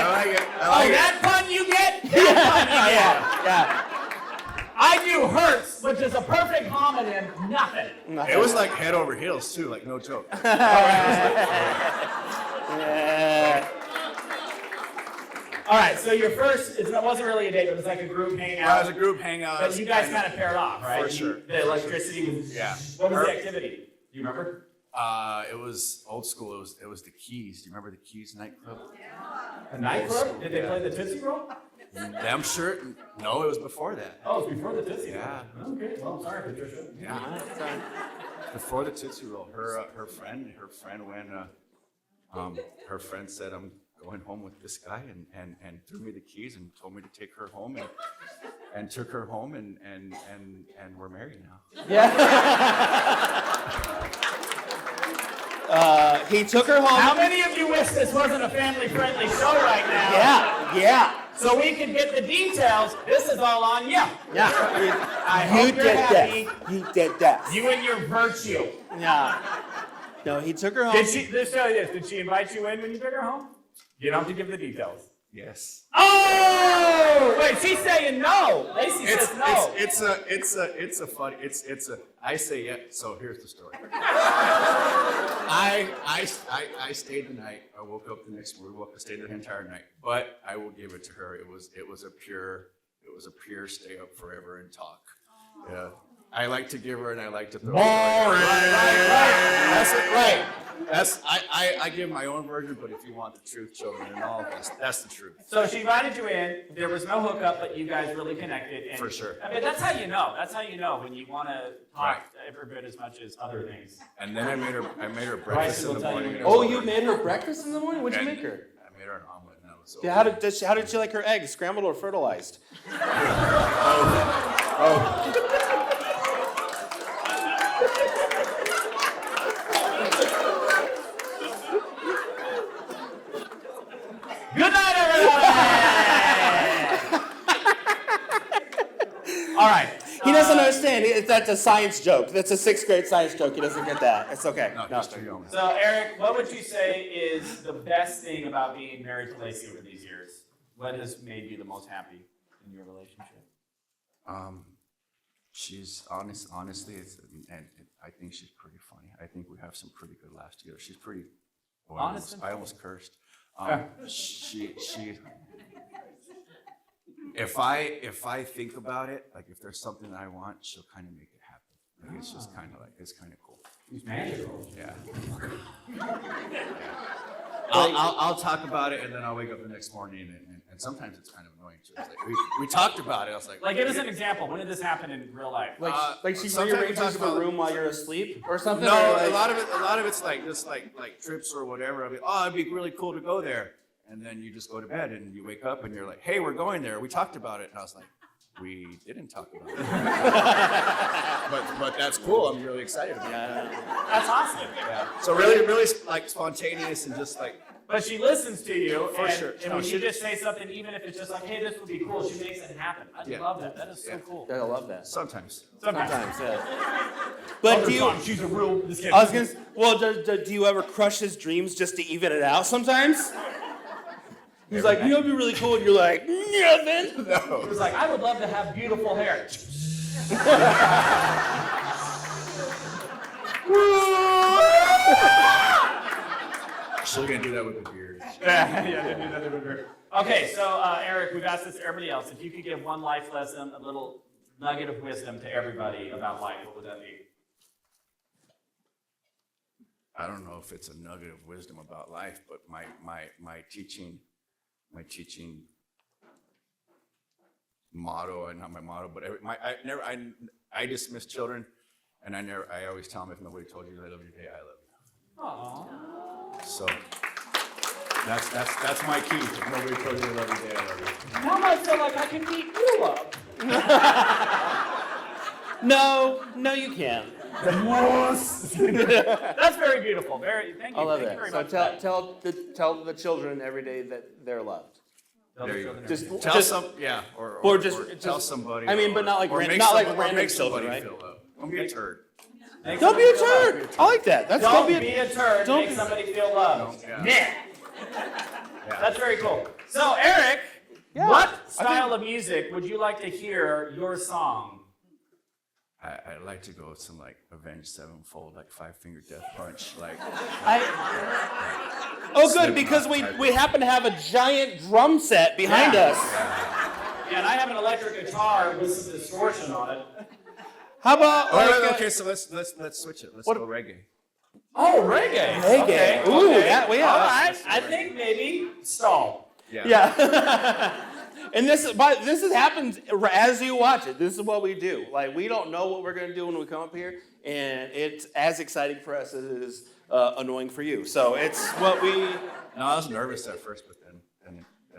[SPEAKER 7] like it.
[SPEAKER 1] That pun you get? That pun you get.
[SPEAKER 2] Yeah.
[SPEAKER 1] I do hurts, which is a perfect homonym, nothing.
[SPEAKER 7] It was like head over heels too. Like no joke.
[SPEAKER 2] Yeah.
[SPEAKER 1] All right, so your first, it wasn't really a date, but it was like a group hangout.
[SPEAKER 7] It was a group hangout.
[SPEAKER 1] But you guys kind of paired off, right?
[SPEAKER 7] For sure.
[SPEAKER 1] The electricity was.
[SPEAKER 7] Yeah.
[SPEAKER 1] What was the activity? Do you remember?
[SPEAKER 7] It was old school. It was the Keys. Do you remember the Keys nightclub?
[SPEAKER 1] A nightclub? Did they play the Tootsie Roll?
[SPEAKER 7] Damn sure. No, it was before that.
[SPEAKER 1] Oh, it was before the Tootsie Roll.
[SPEAKER 7] Yeah.
[SPEAKER 1] Okay, well, sorry, Patricia.
[SPEAKER 7] Yeah. Before the Tootsie Roll, her friend when her friend said, "I'm going home with this guy," and threw me the keys and told me to take her home and took her home and we're married now.
[SPEAKER 2] Yeah. He took her home.
[SPEAKER 1] How many of you wish this wasn't a family-friendly show right now?
[SPEAKER 2] Yeah.
[SPEAKER 1] So we can get the details. This is all on you.
[SPEAKER 2] Yeah.
[SPEAKER 1] I hope you're happy.
[SPEAKER 2] You did that.
[SPEAKER 1] You and your virtue.
[SPEAKER 2] Yeah. No, he took her home.
[SPEAKER 1] Let's tell you this. Did she invite you in when you took her home? You don't have to give the details.
[SPEAKER 7] Yes.
[SPEAKER 1] Oh! Oh, wait, she's saying no. Lacey says no.
[SPEAKER 7] I say yeah. So here's the story. I stayed the night. I woke up the next morning. I stayed the entire night. But I will give it to her. It was a pure stay up forever and talk. Yeah. I like to give her and I like to throw. Boring. Right. That's it. Right. I give my own version, but if you want the truth, children, and all, that's the truth.
[SPEAKER 1] So she invited you in. There was no hookup, but you guys really connected. And,
[SPEAKER 7] For sure.
[SPEAKER 1] I mean, that's how you know. That's how you know when you want to talk every bit as much as other things.
[SPEAKER 7] And then I made her breakfast in the morning.
[SPEAKER 2] Oh, you made her breakfast in the morning? What'd you make her?
[SPEAKER 7] I made her an omelet. And that was so
[SPEAKER 2] Yeah, how did she like her eggs? Scrambled or fertilized?
[SPEAKER 1] Good night, everybody! All right.
[SPEAKER 2] He doesn't understand. That's a science joke. That's a 6th grade science joke. He doesn't get that. It's okay.
[SPEAKER 7] No, just too young.
[SPEAKER 1] So, Eric, what would you say is the best thing about being married to Lacey over these years? What has made you the most happy in your relationship?
[SPEAKER 7] She's honestly, and I think she's pretty funny. I think we have some pretty good laughs together. She's pretty. Oh,
[SPEAKER 1] Honest and
[SPEAKER 7] I almost cursed. She. If I think about it, like if there's something that I want, she'll kind of make it happen. Like it's just kind of cool.
[SPEAKER 1] He's magical.
[SPEAKER 7] Yeah. I'll talk about it and then I'll wake up the next morning and sometimes it's kind of annoying too. It's like we talked about it. I was like,
[SPEAKER 1] Like, give us an example. When did this happen in real life?
[SPEAKER 2] Like she
[SPEAKER 7] sometimes we
[SPEAKER 2] rearranges
[SPEAKER 7] talk
[SPEAKER 2] the
[SPEAKER 7] about-
[SPEAKER 2] room while you're asleep or something?
[SPEAKER 7] No,
[SPEAKER 2] Or like-
[SPEAKER 7] a lot of it's like just like trips or whatever. I'll be, it'd be really cool to go there. And then you just go to bed and you wake up and you're like, hey, we're going there. We talked about it. And I was like, we didn't talk about it. but that's cool. I'm really excited about it.
[SPEAKER 1] That's awesome.
[SPEAKER 7] Yeah. So really like spontaneous and just like.
[SPEAKER 1] But she listens to you,
[SPEAKER 7] For
[SPEAKER 1] and,
[SPEAKER 7] sure.
[SPEAKER 1] and
[SPEAKER 7] No,
[SPEAKER 1] when
[SPEAKER 7] she-
[SPEAKER 1] you just say something, even if it's just like, hey, this would be cool, she makes it happen. I
[SPEAKER 7] Yeah.
[SPEAKER 1] love that. That is so
[SPEAKER 7] Yeah.
[SPEAKER 1] cool.
[SPEAKER 2] I love that.
[SPEAKER 7] Sometimes.
[SPEAKER 2] Sometimes, yeah. But do you?
[SPEAKER 1] She's a real.
[SPEAKER 2] I was gonna. Well, do you ever crush his dreams just to even it out? Sometimes. He's like, you know, it'd be really cool, and you're like, nothing.
[SPEAKER 7] No.
[SPEAKER 1] He was like, I would love to have beautiful hair.
[SPEAKER 7] She's gonna do that with a beard.
[SPEAKER 1] Yeah, they do that with her. Okay, so Eric, we've asked this to everybody else. If you could give one life lesson, a little nugget of wisdom to everybody about life, what would that be?
[SPEAKER 7] I don't know if it's a nugget of wisdom about life, but my teaching motto, not my motto, but I dismiss children, and I always tell them, if nobody told you I love you today, I love you.
[SPEAKER 1] Aww.
[SPEAKER 7] So that's my key. If nobody told you I love you today, I love you.
[SPEAKER 1] Now I feel like I can beat you up.
[SPEAKER 2] No, you can't.
[SPEAKER 1] That's very beautiful. Thank you.
[SPEAKER 2] I love
[SPEAKER 1] Thank you
[SPEAKER 2] that.
[SPEAKER 1] very
[SPEAKER 2] So
[SPEAKER 1] much.
[SPEAKER 2] tell the children every day that they're loved.
[SPEAKER 7] There you go.
[SPEAKER 2] Just
[SPEAKER 7] Tell tell somebody.
[SPEAKER 2] I mean, but not like
[SPEAKER 7] or
[SPEAKER 2] random,
[SPEAKER 7] make
[SPEAKER 2] not like
[SPEAKER 7] somebody- or
[SPEAKER 2] random
[SPEAKER 7] make
[SPEAKER 2] children,
[SPEAKER 7] somebody
[SPEAKER 2] right?
[SPEAKER 7] feel loved. Don't be a turd.
[SPEAKER 2] Don't be a turd. I like that.
[SPEAKER 1] Don't be a turd.
[SPEAKER 2] don't
[SPEAKER 1] Make
[SPEAKER 2] be-
[SPEAKER 1] somebody feel loved.
[SPEAKER 7] Yeah.
[SPEAKER 1] Yeah. That's very cool. So, Eric,
[SPEAKER 2] Yeah,
[SPEAKER 1] what style of music would you like to hear your song?
[SPEAKER 7] I'd like to go with some like Avenged Sevenfold, like 5-Finger Death Punch, like.
[SPEAKER 2] Oh, good, because we happen to have a giant drum set behind us.
[SPEAKER 1] Yeah, and I have an electric guitar with some distortion on it.
[SPEAKER 2] How about
[SPEAKER 7] Okay, so let's switch it. Let's go reggae.
[SPEAKER 1] Oh, reggae.
[SPEAKER 2] Reggae.
[SPEAKER 1] Okay,
[SPEAKER 2] Ooh,
[SPEAKER 1] okay.
[SPEAKER 2] yeah, well, yeah.
[SPEAKER 1] All right, I think maybe stall.
[SPEAKER 2] Yeah. And this happens as you watch it. This is what we do. Like, we don't know what we're going to do when we come up here, and it's as exciting for us as it is annoying for you. So it's what we.
[SPEAKER 7] No, I was nervous at first, but then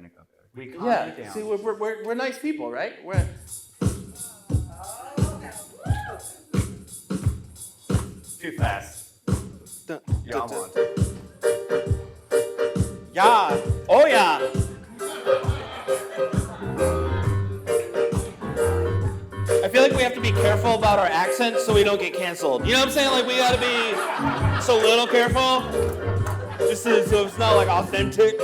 [SPEAKER 7] it got better.
[SPEAKER 1] We calm you down.
[SPEAKER 2] See, we're nice people, right? We're.
[SPEAKER 1] Too fast.
[SPEAKER 7] Yeah, I'm on.
[SPEAKER 2] Yeah. Oh yeah. I feel like we have to be careful about our accents so we don't get canceled. You know what I'm saying? Like, we gotta be just a little careful. Just so it's not like authentic.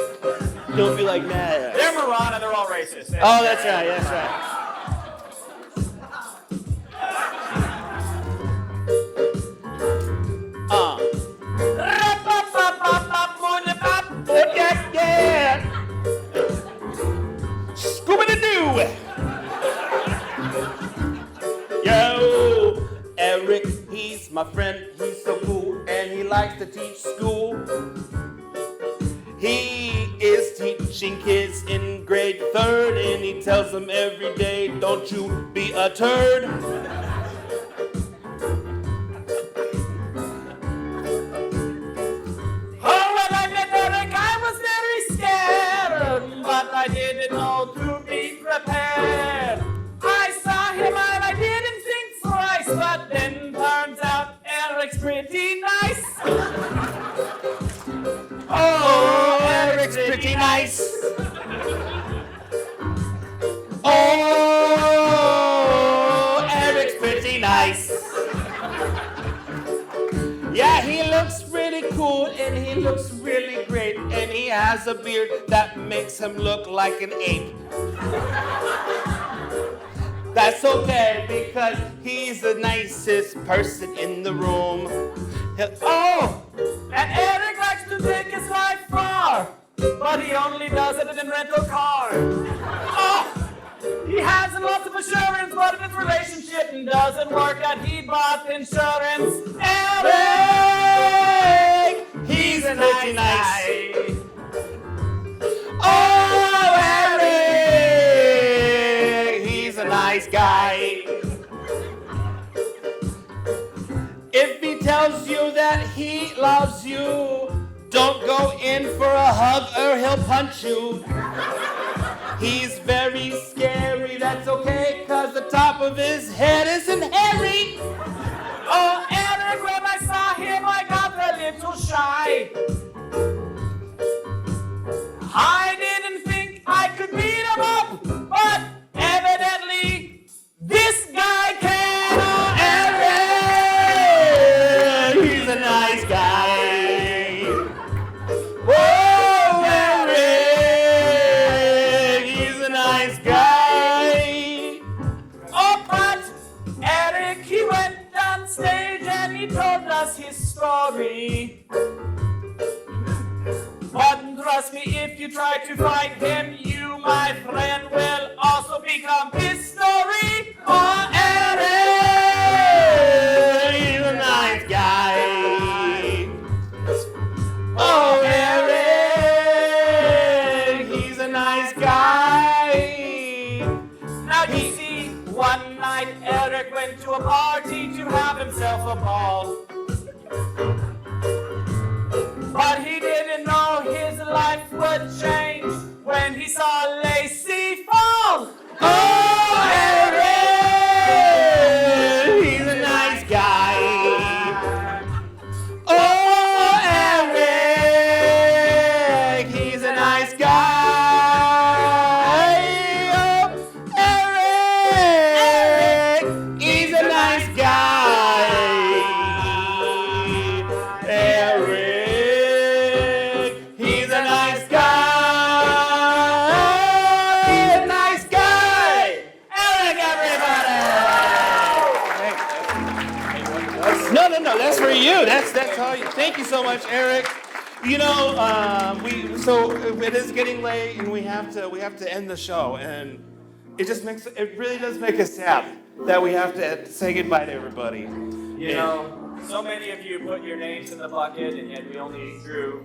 [SPEAKER 2] Don't be like, nah.
[SPEAKER 1] They're Marana, they're all crisis.
[SPEAKER 2] Oh, that's right. That's right. Yeah, yeah. Scooby-Doo. Yo, Eric, he's my friend. He's so cool, and he likes to teach school. He is teaching kids in grade 3rd, and he tells them every day, don't you be a turd.
[SPEAKER 1] Oh, when I met Eric, I was very scared, but I didn't know to be prepared. I saw him and I didn't think twice, but then turns out Eric's pretty nice.
[SPEAKER 2] Oh, Eric's pretty nice. Oh, Eric's pretty nice. Yeah, he looks pretty cool and he looks really great, and he has a beard that makes him look like an ape. That's okay because he's the nicest person in the room. Oh!
[SPEAKER 1] And Eric likes to take his life far, but he only does it in rental car. Oh! He has lots of assurance, but if his relationship doesn't work out, he bought insurance. Eric!
[SPEAKER 2] He's a pretty nice.
[SPEAKER 1] guy.
[SPEAKER 2] Oh, Eric! He's a nice guy. If he tells you that he loves you, don't go in for a hug or he'll punch you. He's very scary, that's okay, cause the top of his head isn't hairy.
[SPEAKER 1] Oh, Eric, when I saw him, I got a little shy. I didn't think I could beat him up, but evidently this guy can. Oh,
[SPEAKER 2] Eric, he's a nice guy. Whoa, Eric, he's a nice guy.
[SPEAKER 1] Oh, but Eric, he went on stage and he told us his story. But trust me, if you try to fight him, you, my friend, will also become his story. Oh,
[SPEAKER 2] Eric, he's a nice guy. Oh, Eric, he's a nice guy.
[SPEAKER 1] Now you see, one night Eric went to a party to have himself a ball. But he didn't know his life would change when he saw Lacey fall.
[SPEAKER 2] Oh, Eric, he's a nice guy. Oh, Eric, he's a nice guy. Oh, Eric, he's a nice guy. Eric, he's a nice guy. Nice guy. Eric, everybody. No, that's for you. That's all you. Thank you so much, Eric. You know, so it is getting late, and we have to end the show, and it really does make us sad that we have to say goodbye to everybody.
[SPEAKER 1] You know, so many of you put your names in the bucket, and yet we only drew